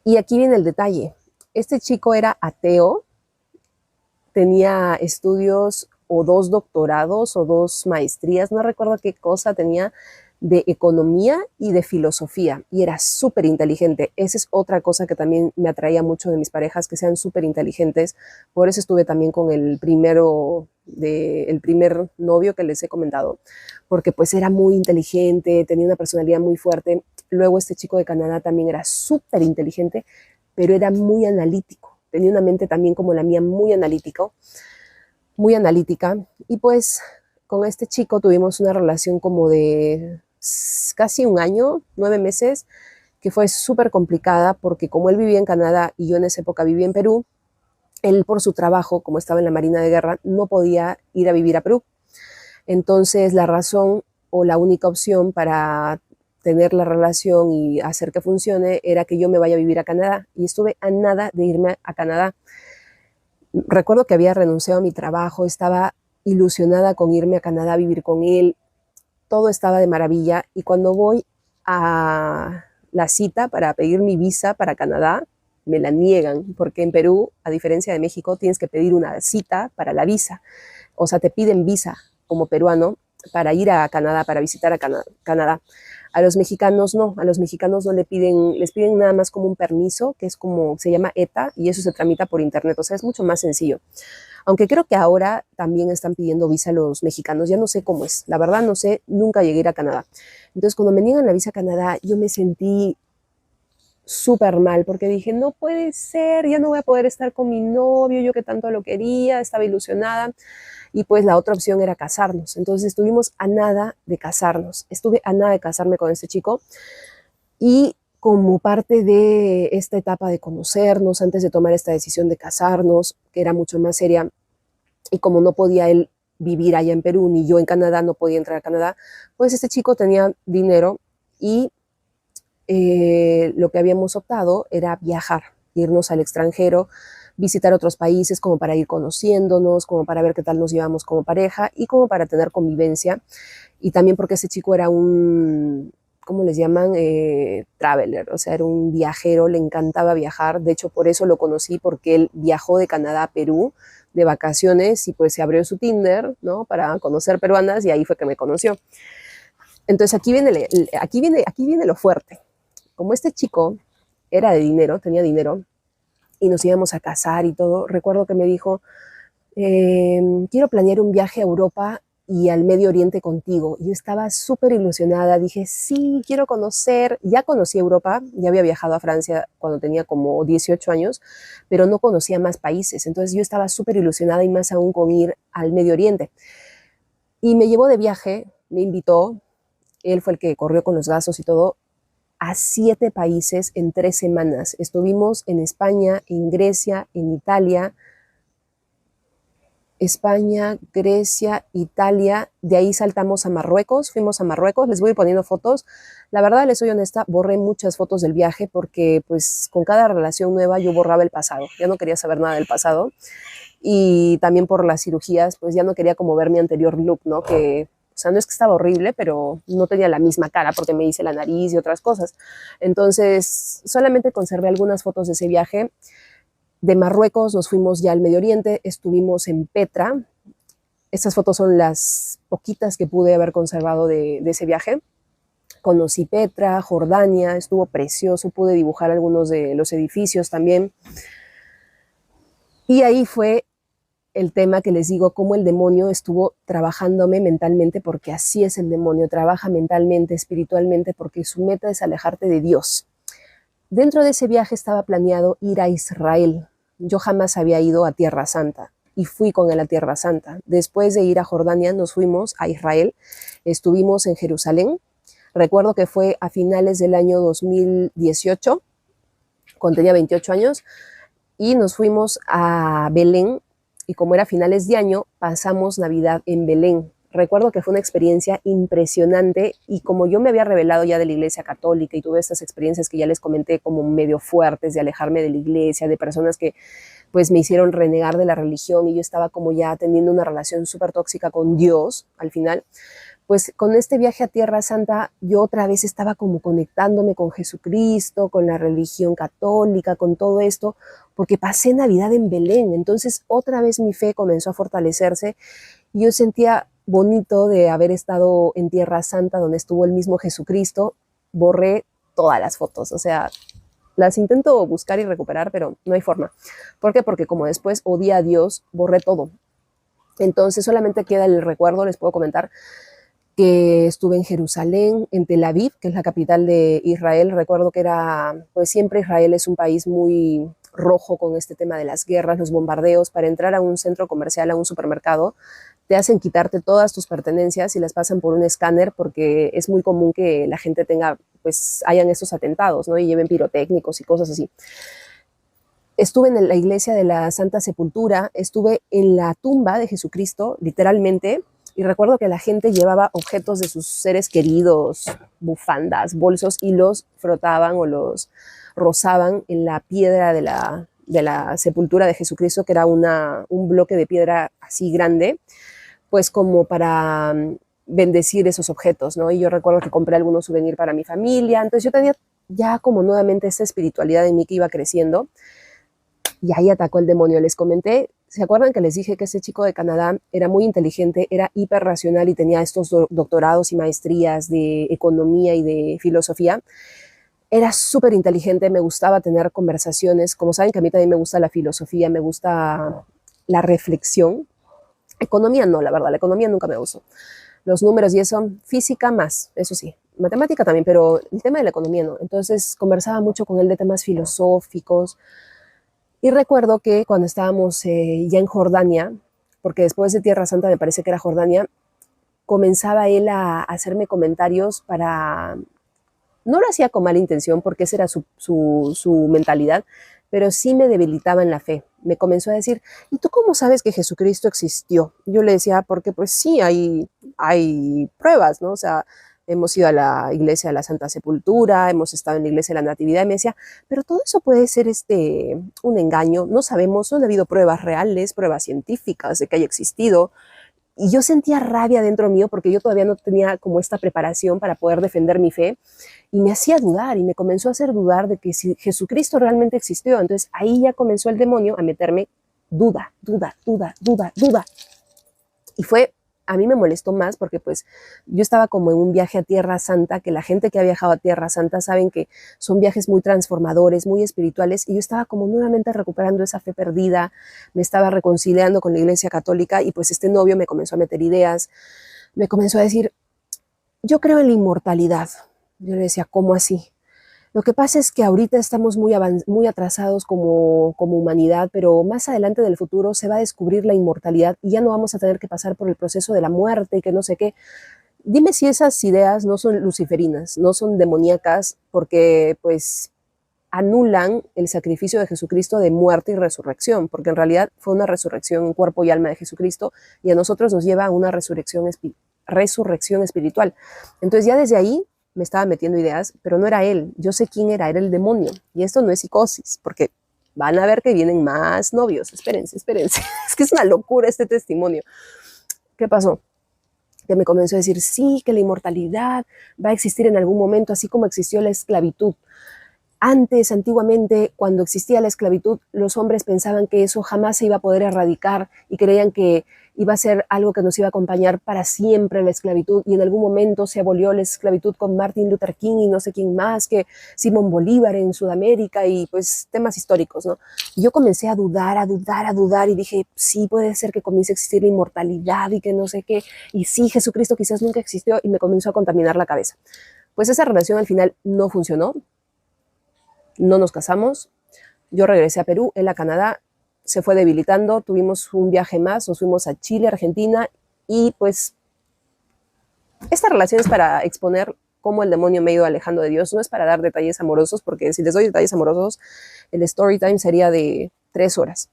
Y aquí viene el detalle, este chico era ateo, tenía estudios o 2 doctorados o 2 maestrías, no recuerdo qué cosa tenía, de economía y de filosofía, y era súper inteligente. Esa es otra cosa que también me atraía mucho de mis parejas, que sean súper inteligentes. Por eso estuve también con el primer novio que les he comentado, porque pues era muy inteligente, tenía una personalidad muy fuerte. Luego este chico de Canadá también era súper inteligente, pero era muy analítico, tenía una mente también como la mía, muy analítica, y pues con este chico tuvimos una relación como de casi un año, 9 meses, que fue súper complicada porque como él vivía en Canadá y yo en esa época vivía en Perú, él por su trabajo, como estaba en la Marina de Guerra, no podía ir a vivir a Perú. Entonces la razón o la única opción para tener la relación y hacer que funcione era que yo me vaya a vivir a Canadá, y estuve a nada de irme a Canadá. Recuerdo que había renunciado a mi trabajo, estaba ilusionada con irme a Canadá a vivir con él, todo estaba de maravilla, y cuando voy a la cita para pedir mi visa para Canadá, me la niegan, porque en Perú, a diferencia de México, tienes que pedir una cita para la visa, o sea, te piden visa como peruano para ir a Canadá, para visitar a Canadá. A los mexicanos no, a los mexicanos no les piden nada más como un permiso, que es como, se llama ETA, y eso se tramita por internet, o sea, es mucho más sencillo. Aunque creo que ahora también están pidiendo visa a los mexicanos, ya no sé cómo es, la verdad no sé, nunca llegué a ir a Canadá. Entonces cuando me niegan la visa a Canadá, yo me sentí súper mal, porque dije, no puede ser, ya no voy a poder estar con mi novio, yo que tanto lo quería, estaba ilusionada, y pues la otra opción era casarnos. Entonces estuvimos a nada de casarnos, estuve a nada de casarme con este chico, y como parte de esta etapa de conocernos, antes de tomar esta decisión de casarnos, que era mucho más seria, y como no podía él vivir allá en Perú, ni yo en Canadá, no podía entrar a Canadá, pues este chico tenía dinero y lo que habíamos optado era viajar, irnos al extranjero, visitar otros países como para ir conociéndonos, como para ver qué tal nos llevamos como pareja y como para tener convivencia. Y también porque ese chico era un, ¿cómo les llaman? Traveler, o sea, era un viajero, le encantaba viajar. De hecho, por eso lo conocí, porque él viajó de Canadá a Perú de vacaciones y pues se abrió su Tinder, ¿no? Para conocer peruanas, y ahí fue que me conoció. Entonces aquí viene lo fuerte. Como este chico era de dinero, tenía dinero, y nos íbamos a casar y todo, recuerdo que me dijo, quiero planear un viaje a Europa y al Medio Oriente contigo. Yo estaba súper ilusionada, dije, sí, quiero conocer. Ya conocí Europa, ya había viajado a Francia cuando tenía como 18 años, pero no conocía más países. Entonces yo estaba súper ilusionada y más aún con ir al Medio Oriente. Y me llevó de viaje, me invitó, él fue el que corrió con los gastos y todo, a 7 países en 3 semanas. Estuvimos en España, en Grecia, en España, Grecia, Italia, de ahí saltamos a Marruecos, fuimos a Marruecos, les voy a ir poniendo fotos. La verdad, les soy honesta, borré muchas fotos del viaje porque pues con cada relación nueva yo borraba el pasado, ya no quería saber nada del pasado y también por las cirugías, pues ya no quería como ver mi anterior look, ¿no? Que, o sea, no es que estaba horrible, pero no tenía la misma cara porque me hice la nariz y otras cosas. Entonces, solamente conservé algunas fotos de ese viaje. De Marruecos nos fuimos ya al Medio Oriente, estuvimos en Petra. Estas fotos son las poquitas que pude haber conservado de ese viaje. Conocí Petra, Jordania, estuvo precioso, pude dibujar algunos de los edificios también. Y ahí fue el tema que les digo, cómo el demonio estuvo trabajándome mentalmente, porque así es el demonio, trabaja mentalmente, espiritualmente, porque su meta es alejarte de Dios. Dentro de ese viaje estaba planeado ir a Israel. Yo jamás había ido a Tierra Santa y fui con él a Tierra Santa. Después de ir a Jordania nos fuimos a Israel, estuvimos en Jerusalén. Recuerdo que fue a finales del año 2018, cuando tenía 28 años, y nos fuimos a Belén, y como era finales de año, pasamos Navidad en Belén. Recuerdo que fue una experiencia impresionante y como yo me había revelado ya de la iglesia católica y tuve estas experiencias que ya les comenté como medio fuertes de alejarme de la iglesia, de personas que pues me hicieron renegar de la religión y yo estaba como ya teniendo una relación súper tóxica con Dios al final, pues con este viaje a Tierra Santa yo otra vez estaba como conectándome con Jesucristo, con la religión católica, con todo esto, porque pasé Navidad en Belén, entonces otra vez mi fe comenzó a fortalecerse y yo sentía bonito de haber estado en Tierra Santa donde estuvo el mismo Jesucristo. Borré todas las fotos, o sea, las intento buscar y recuperar, pero no hay forma. ¿Por qué? Porque como después odié a Dios, borré todo. Entonces solamente queda el recuerdo, les puedo comentar, que estuve en Jerusalén, en Tel Aviv, que es la capital de Israel. Recuerdo que era, pues siempre Israel es un país muy rojo con este tema de las guerras, los bombardeos. Para entrar a un centro comercial, a un supermercado, te hacen quitarte todas tus pertenencias y las pasan por un escáner porque es muy común que la gente tenga, pues hayan estos atentados, ¿no? Y lleven pirotécnicos y cosas así. Estuve en la iglesia de la Santa Sepultura, estuve en la tumba de Jesucristo, literalmente, y recuerdo que la gente llevaba objetos de sus seres queridos, bufandas, bolsos, y los frotaban o los rozaban en la piedra de la sepultura de Jesucristo, que era un bloque de piedra así grande, pues como para bendecir esos objetos, ¿no? Y yo recuerdo que compré algunos souvenirs para mi familia, entonces yo tenía ya como nuevamente esa espiritualidad en mí que iba creciendo, y ahí atacó el demonio. Les comenté, ¿se acuerdan que les dije que ese chico de Canadá era muy inteligente, era hiperracional y tenía estos doctorados y maestrías de economía y de filosofía? Era súper inteligente, me gustaba tener conversaciones. Como saben que a mí también me gusta la filosofía, me gusta la reflexión. Economía no, la verdad, la economía nunca me gustó. Los números y eso, física más, eso sí, matemática también, pero el tema de la economía no. Entonces conversaba mucho con él de temas filosóficos. Y recuerdo que cuando estábamos ya en Jordania, porque después de Tierra Santa me parece que era Jordania, comenzaba él a hacerme comentarios para... No lo hacía con mala intención porque esa era su mentalidad, pero sí me debilitaba en la fe. Me comenzó a decir, ¿y tú cómo sabes que Jesucristo existió? Yo le decía, porque pues sí, hay pruebas, ¿no? O sea, hemos ido a la iglesia de la Santa Sepultura, hemos estado en la iglesia de la Natividad, y me decía, pero todo eso puede ser un engaño, no sabemos, no han habido pruebas reales, pruebas científicas de que haya existido. Y yo sentía rabia dentro mío porque yo todavía no tenía como esta preparación para poder defender mi fe y me hacía dudar y me comenzó a hacer dudar de que si Jesucristo realmente existió. Entonces ahí ya comenzó el demonio a meterme duda, duda, duda, duda, duda. Y fue a mí me molestó más porque pues yo estaba como en un viaje a Tierra Santa, que la gente que ha viajado a Tierra Santa saben que son viajes muy transformadores, muy espirituales, y yo estaba como nuevamente recuperando esa fe perdida, me estaba reconciliando con la Iglesia Católica, y pues este novio me comenzó a meter ideas, me comenzó a decir, yo creo en la inmortalidad. Yo le decía, ¿cómo así? Lo que pasa es que ahorita estamos muy atrasados como humanidad, pero más adelante en el futuro se va a descubrir la inmortalidad y ya no vamos a tener que pasar por el proceso de la muerte y que no sé qué. Dime si esas ideas no son luciferinas, no son demoníacas, porque pues anulan el sacrificio de Jesucristo de muerte y resurrección, porque en realidad fue una resurrección en cuerpo y alma de Jesucristo, y a nosotros nos lleva a una resurrección espiritual. Entonces ya desde ahí me estaba metiendo ideas, pero no era él, yo sé quién era el demonio, y esto no es psicosis, porque van a ver que vienen más novios, espérense, es que es una locura este testimonio. ¿Qué pasó? Que me comenzó a decir, sí, que la inmortalidad va a existir en algún momento, así como existió la esclavitud. Antes, antiguamente, cuando existía la esclavitud, los hombres pensaban que eso jamás se iba a poder erradicar y creían que iba a ser algo que nos iba a acompañar para siempre, la esclavitud, y en algún momento se abolió la esclavitud con Martin Luther King y no sé quién más, que Simón Bolívar en Sudamérica, y pues temas históricos, ¿no? Y yo comencé a dudar, y dije, sí, puede ser que comience a existir la inmortalidad y que no sé qué, y sí, Jesucristo quizás nunca existió, y me comenzó a contaminar la cabeza. Pues esa relación al final no funcionó, no nos casamos, yo regresé a Perú, él a Canadá, se fue debilitando, tuvimos un viaje más, nos fuimos a Chile, Argentina, y pues esta relación es para exponer cómo el demonio me ha ido alejando de Dios, no es para dar detalles amorosos, porque si les doy detalles amorosos, el story time sería de 3 horas.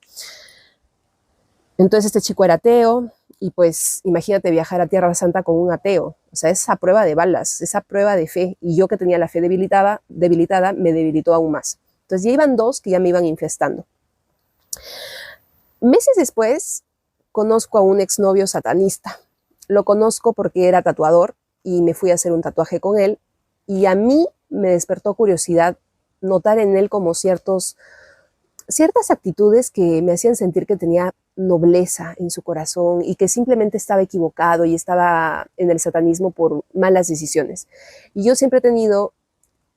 Entonces este chico era ateo, y pues imagínate viajar a Tierra Santa con un ateo, o sea, esa prueba de balas, esa prueba de fe, y yo que tenía la fe debilitada, me debilitó aún más. Entonces ya iban 2 que ya me iban infestando. Meses después, conozco a un exnovio satanista. Lo conozco porque era tatuador y me fui a hacer un tatuaje con él, y a mí me despertó curiosidad notar en él como ciertas actitudes que me hacían sentir que tenía nobleza en su corazón y que simplemente estaba equivocado y estaba en el satanismo por malas decisiones. Y yo siempre he tenido,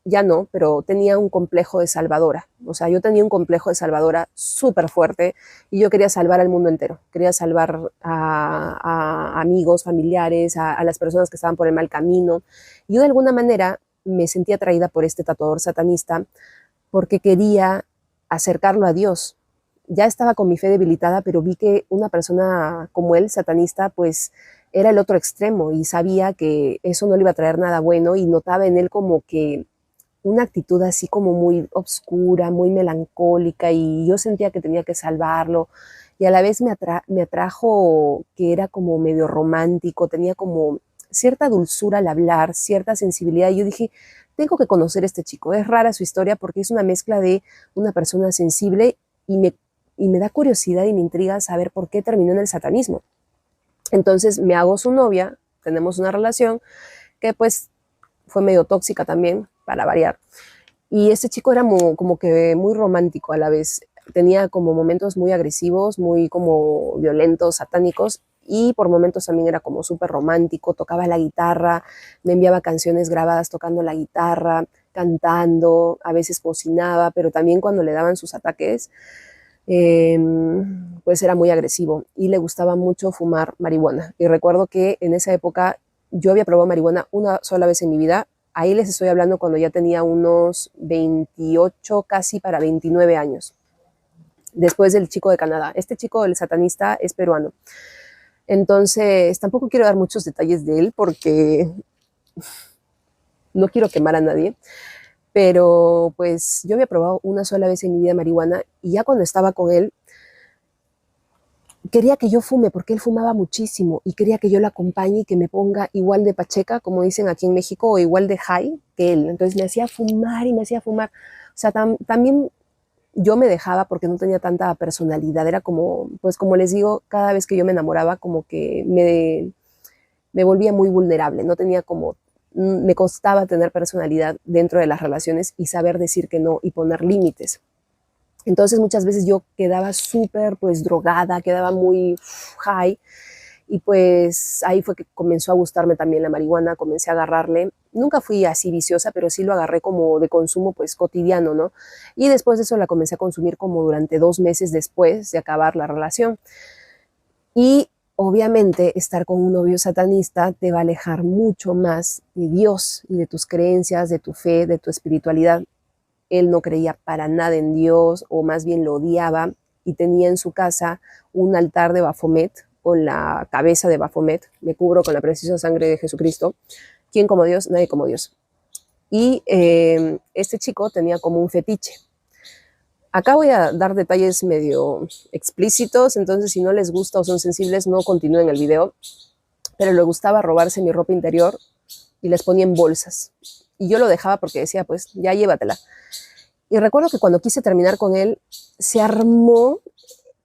ya no, pero tenía un complejo de salvadora. O sea, yo tenía un complejo de salvadora súper fuerte y yo quería salvar al mundo entero. Quería salvar a amigos, familiares, a las personas que estaban por el mal camino. Y yo de alguna manera me sentía atraída por este tatuador satanista porque quería acercarlo a Dios. Ya estaba con mi fe debilitada, pero vi que una persona como él, satanista, pues era el otro extremo y sabía que eso no le iba a traer nada bueno, y notaba en él como que una actitud así como muy obscura, muy melancólica, y yo sentía que tenía que salvarlo, y a la vez me atrajo que era como medio romántico, tenía como cierta dulzura al hablar, cierta sensibilidad, y yo dije, tengo que conocer a este chico. Es rara su historia porque es una mezcla de una persona sensible, y me da curiosidad y me intriga saber por qué terminó en el satanismo. Entonces me hago su novia, tenemos una relación que pues fue medio tóxica también, para variar. Y este chico era como que muy romántico a la vez. Tenía como momentos muy agresivos, muy como violentos, satánicos, y por momentos también era como súper romántico, tocaba la guitarra, me enviaba canciones grabadas tocando la guitarra, cantando, a veces cocinaba, pero también cuando le daban sus ataques, eh, pues era muy agresivo, y le gustaba mucho fumar marihuana. Y recuerdo que en esa época yo había probado marihuana una sola vez en mi vida. Ahí les estoy hablando cuando ya tenía unos 28, casi para 29 años, después del chico de Canadá. Este chico, el satanista, es peruano. Entonces, tampoco quiero dar muchos detalles de él porque no quiero quemar a nadie, pero pues yo había probado una sola vez en mi vida marihuana, y ya cuando estaba con él, quería que yo fume porque él fumaba muchísimo, y quería que yo lo acompañe y que me ponga igual de pacheca, como dicen aquí en México, o igual de high que él. Entonces me hacía fumar y me hacía fumar. O sea, también yo me dejaba porque no tenía tanta personalidad. Era como, pues como les digo, cada vez que yo me enamoraba, como que me volvía muy vulnerable. No tenía como, me costaba tener personalidad dentro de las relaciones y saber decir que no y poner límites. Entonces muchas veces yo quedaba súper pues drogada, quedaba muy high, Y pues ahí fue que comenzó a gustarme también la marihuana, comencé a agarrarle. Nunca fui así viciosa, pero sí lo agarré como de consumo pues cotidiano, ¿no? Y después de eso la comencé a consumir como durante 2 meses después de acabar la relación. Y obviamente estar con un novio satanista te va a alejar mucho más de Dios y de tus creencias, de tu fe, de tu espiritualidad. Él no creía para nada en Dios, o más bien lo odiaba, y tenía en su casa un altar de Baphomet con la cabeza de Baphomet: me cubro con la preciosa sangre de Jesucristo. ¿Quién como Dios? Nadie como Dios. Y este chico tenía como un fetiche. Acá voy a dar detalles medio explícitos, entonces si no les gusta o son sensibles, no continúen el video. Pero le gustaba robarse mi ropa interior y les ponía en bolsas. Y yo lo dejaba porque decía, pues ya llévatela. Y recuerdo que cuando quise terminar con él, se armó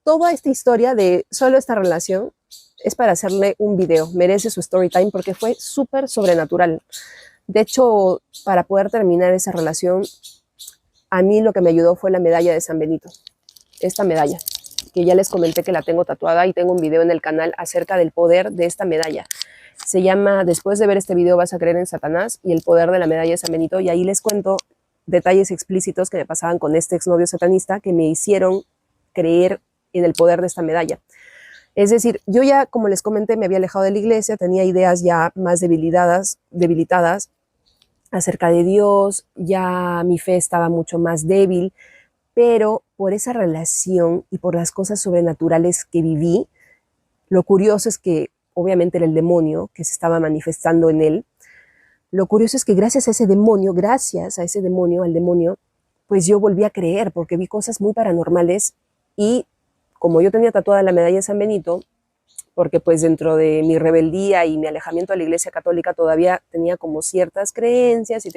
toda esta historia de solo esta relación es para hacerle un video, merece su story time, porque fue súper sobrenatural. De hecho, para poder terminar esa relación, a mí lo que me ayudó fue la medalla de San Benito. Esta medalla, que ya les comenté que la tengo tatuada, y tengo un video en el canal acerca del poder de esta medalla. Se llama Después de ver este video vas a creer en Satanás y el poder de la medalla de San Benito, y ahí les cuento detalles explícitos que me pasaban con este exnovio satanista que me hicieron creer en el poder de esta medalla. Es decir, yo ya, como les comenté, me había alejado de la iglesia, tenía ideas ya más debilitadas acerca de Dios, ya mi fe estaba mucho más débil, pero por esa relación y por las cosas sobrenaturales que viví, lo curioso es que obviamente era el demonio que se estaba manifestando en él. Lo curioso es que gracias a ese demonio, al demonio, pues yo volví a creer, porque vi cosas muy paranormales. Y como yo tenía tatuada la medalla de San Benito, porque pues dentro de mi rebeldía y mi alejamiento de la iglesia católica todavía tenía como ciertas creencias y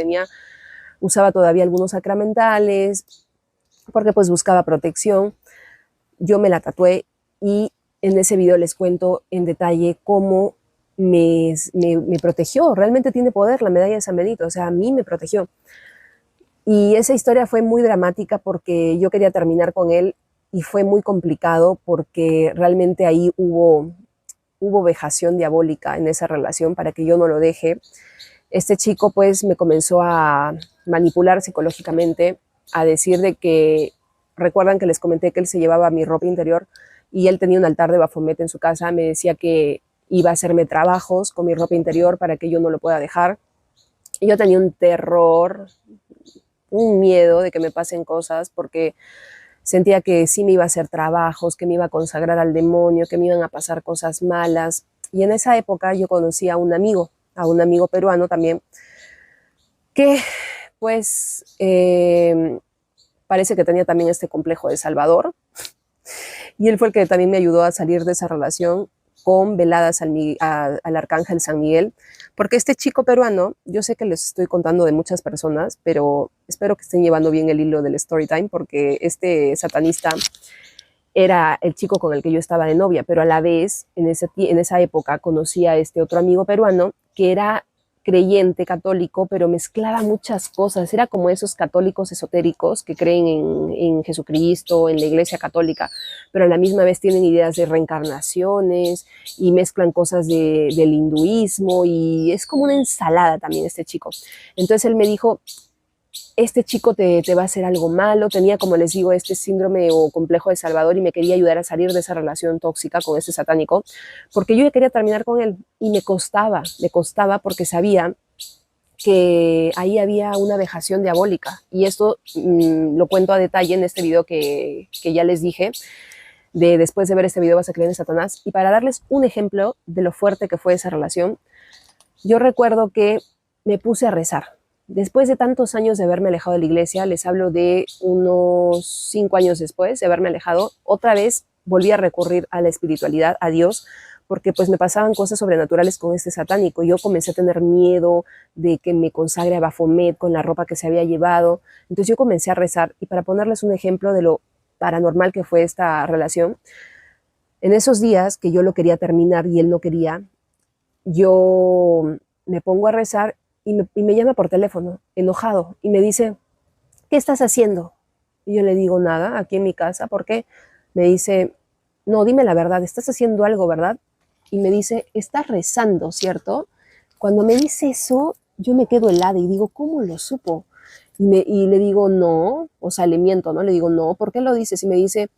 usaba todavía algunos sacramentales, porque pues buscaba protección, yo me la tatué. Y en ese video les cuento en detalle cómo me protegió. Realmente tiene poder la medalla de San Benito, o sea, a mí me protegió. Y esa historia fue muy dramática porque yo quería terminar con él y fue muy complicado porque realmente ahí hubo vejación diabólica en esa relación para que yo no lo deje. Este chico pues me comenzó a manipular psicológicamente, a decir de que, recuerdan que les comenté que él se llevaba mi ropa interior y él tenía un altar de Baphomet en su casa, me decía que iba a hacerme trabajos con mi ropa interior para que yo no lo pueda dejar. Y yo tenía un terror, un miedo de que me pasen cosas, porque sentía que sí me iba a hacer trabajos, que me iba a consagrar al demonio, que me iban a pasar cosas malas. Y en esa época yo conocí a un amigo peruano también, que pues parece que tenía también este complejo de Salvador. Y él fue el que también me ayudó a salir de esa relación, con veladas al Arcángel San Miguel, porque este chico peruano, yo sé que les estoy contando de muchas personas, pero espero que estén llevando bien el hilo del story time, porque este satanista era el chico con el que yo estaba de novia, pero a la vez, en esa época, conocí a este otro amigo peruano que era creyente católico, pero mezclaba muchas cosas. Era como esos católicos esotéricos que creen en Jesucristo, en la iglesia católica, pero a la misma vez tienen ideas de reencarnaciones y mezclan cosas del hinduismo, y es como una ensalada también este chico. Entonces él me dijo, este chico te va a hacer algo malo. Tenía, como les digo, este síndrome o complejo de Salvador, y me quería ayudar a salir de esa relación tóxica con este satánico, porque yo ya quería terminar con él y me costaba porque sabía que ahí había una vejación diabólica. Y esto lo cuento a detalle en este video que ya les dije, de después de ver este video vas a creer en Satanás. Y para darles un ejemplo de lo fuerte que fue esa relación, yo recuerdo que me puse a rezar. Después de tantos años de haberme alejado de la iglesia, les hablo de unos 5 años después de haberme alejado, otra vez volví a recurrir a la espiritualidad, a Dios, porque pues me pasaban cosas sobrenaturales con este satánico. Yo comencé a tener miedo de que me consagre a Baphomet con la ropa que se había llevado. Entonces yo comencé a rezar, y para ponerles un ejemplo de lo paranormal que fue esta relación, en esos días que yo lo quería terminar y él no quería, yo me pongo a rezar y me llama por teléfono, enojado, y me dice, ¿qué estás haciendo? Y yo le digo, nada, aquí en mi casa. ¿Por qué? Me dice, no, dime la verdad, estás haciendo algo, ¿verdad? y me dice, estás rezando, ¿cierto? Cuando me dice eso, yo me quedo helada y digo, ¿cómo lo supo? Y le digo, no, o sea, le miento, ¿no? Le digo, no, ¿por qué lo dices? Y me dice,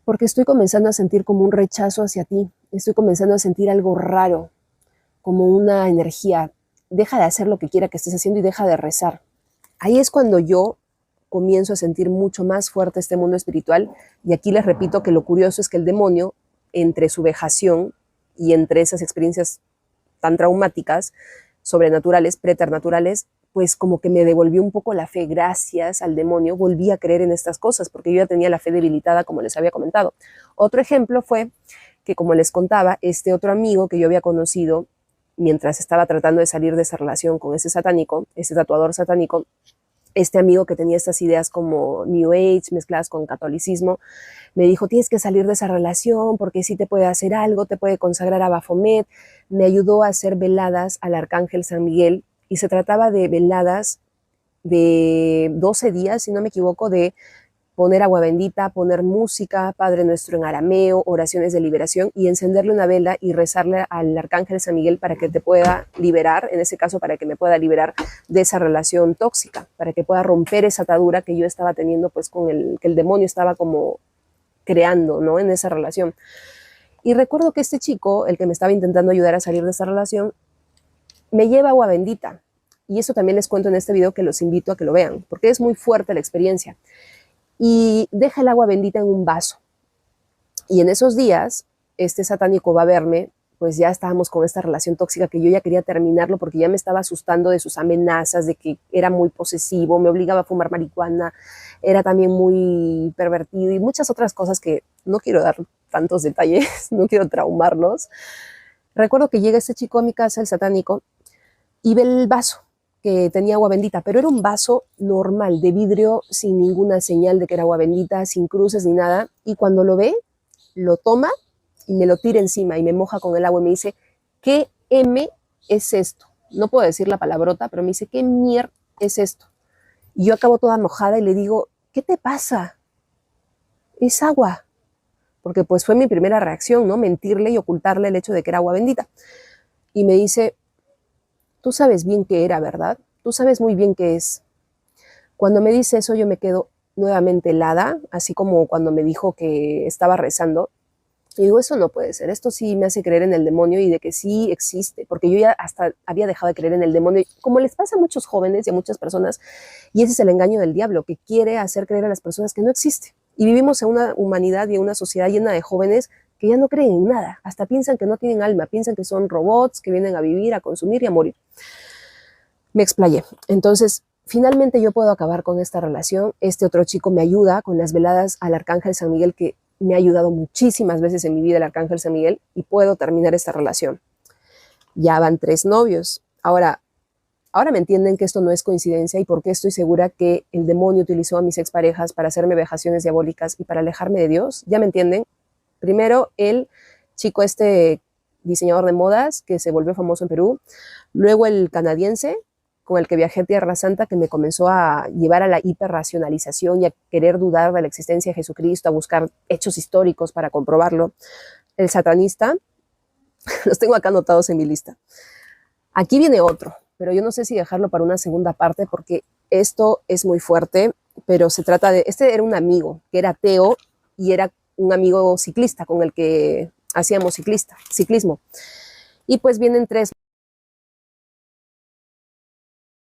porque estoy comenzando a sentir como un rechazo hacia ti, estoy comenzando a sentir algo raro, como una energía, deja de hacer lo que quiera que estés haciendo y deja de rezar. Ahí es cuando yo comienzo a sentir mucho más fuerte este mundo espiritual, y aquí les repito que lo curioso es que el demonio, entre su vejación y entre esas experiencias tan traumáticas, sobrenaturales, preternaturales, pues como que me devolvió un poco la fe. Gracias al demonio volví a creer en estas cosas, porque yo ya tenía la fe debilitada, como les había comentado. Otro ejemplo fue que, como les contaba, este otro amigo que yo había conocido mientras estaba tratando de salir de esa relación con ese satánico, ese tatuador satánico, este amigo que tenía estas ideas como New Age mezcladas con catolicismo, me dijo, tienes que salir de esa relación porque sí te puede hacer algo, te puede consagrar a Baphomet. Me ayudó a hacer veladas al Arcángel San Miguel, y se trataba de veladas de 12 días, si no me equivoco, de poner agua bendita, poner música, Padre Nuestro en arameo, oraciones de liberación, y encenderle una vela y rezarle al Arcángel San Miguel para que te pueda liberar, en ese caso para que me pueda liberar de esa relación tóxica, para que pueda romper esa atadura que yo estaba teniendo pues con que el demonio estaba como creando, ¿no? En esa relación. Y recuerdo que este chico, el que me estaba intentando ayudar a salir de esa relación, me lleva agua bendita. Y eso también les cuento en este video, que los invito a que lo vean, porque es muy fuerte la experiencia. Y deja el agua bendita en un vaso. Y en esos días, este satánico va a verme, pues ya estábamos con esta relación tóxica que yo ya quería terminarlo porque ya me estaba asustando de sus amenazas, de que era muy posesivo, me obligaba a fumar marihuana, era también muy pervertido y muchas otras cosas que no quiero dar tantos detalles, no quiero traumarlos. Recuerdo que llega este chico a mi casa, el satánico, y ve el vaso que tenía agua bendita, pero era un vaso normal, de vidrio, sin ninguna señal de que era agua bendita, sin cruces ni nada. Y cuando lo ve, lo toma y me lo tira encima y me moja con el agua y me dice, ¿qué M es esto? No puedo decir la palabrota, pero me dice, ¿qué mier es esto? Y yo acabo toda mojada y le digo, ¿qué te pasa? Es agua. Porque pues fue mi primera reacción, ¿no? Mentirle y ocultarle el hecho de que era agua bendita. Y me dice, tú sabes bien qué era, ¿verdad? Tú sabes muy bien qué es. Cuando me dice eso, yo me quedo nuevamente helada, así como cuando me dijo que estaba rezando. Y digo, eso no puede ser, esto sí me hace creer en el demonio y de que sí existe, porque yo ya hasta había dejado de creer en el demonio, como les pasa a muchos jóvenes y a muchas personas, y ese es el engaño del diablo, que quiere hacer creer a las personas que no existe. Y vivimos en una humanidad y en una sociedad llena de jóvenes que ya no creen en nada, hasta piensan que no tienen alma, piensan que son robots que vienen a vivir, a consumir y a morir. Me explayé. Entonces, finalmente yo puedo acabar con esta relación. Este otro chico me ayuda con las veladas al Arcángel San Miguel, que me ha ayudado muchísimas veces en mi vida el Arcángel San Miguel, y puedo terminar esta relación. Ya van 3 novios. Ahora me entienden que esto no es coincidencia y por qué estoy segura que el demonio utilizó a mis exparejas para hacerme vejaciones diabólicas y para alejarme de Dios. ¿Ya me entienden? Primero, el chico este diseñador de modas que se volvió famoso en Perú. Luego el canadiense con el que viajé a Tierra Santa, que me comenzó a llevar a la hiperracionalización y a querer dudar de la existencia de Jesucristo, a buscar hechos históricos para comprobarlo. El satanista, los tengo acá anotados en mi lista. Aquí viene otro, pero yo no sé si dejarlo para una segunda parte porque esto es muy fuerte, pero se trata de, este era un amigo que era ateo y era un amigo ciclista con el que hacíamos ciclismo. Y pues vienen 3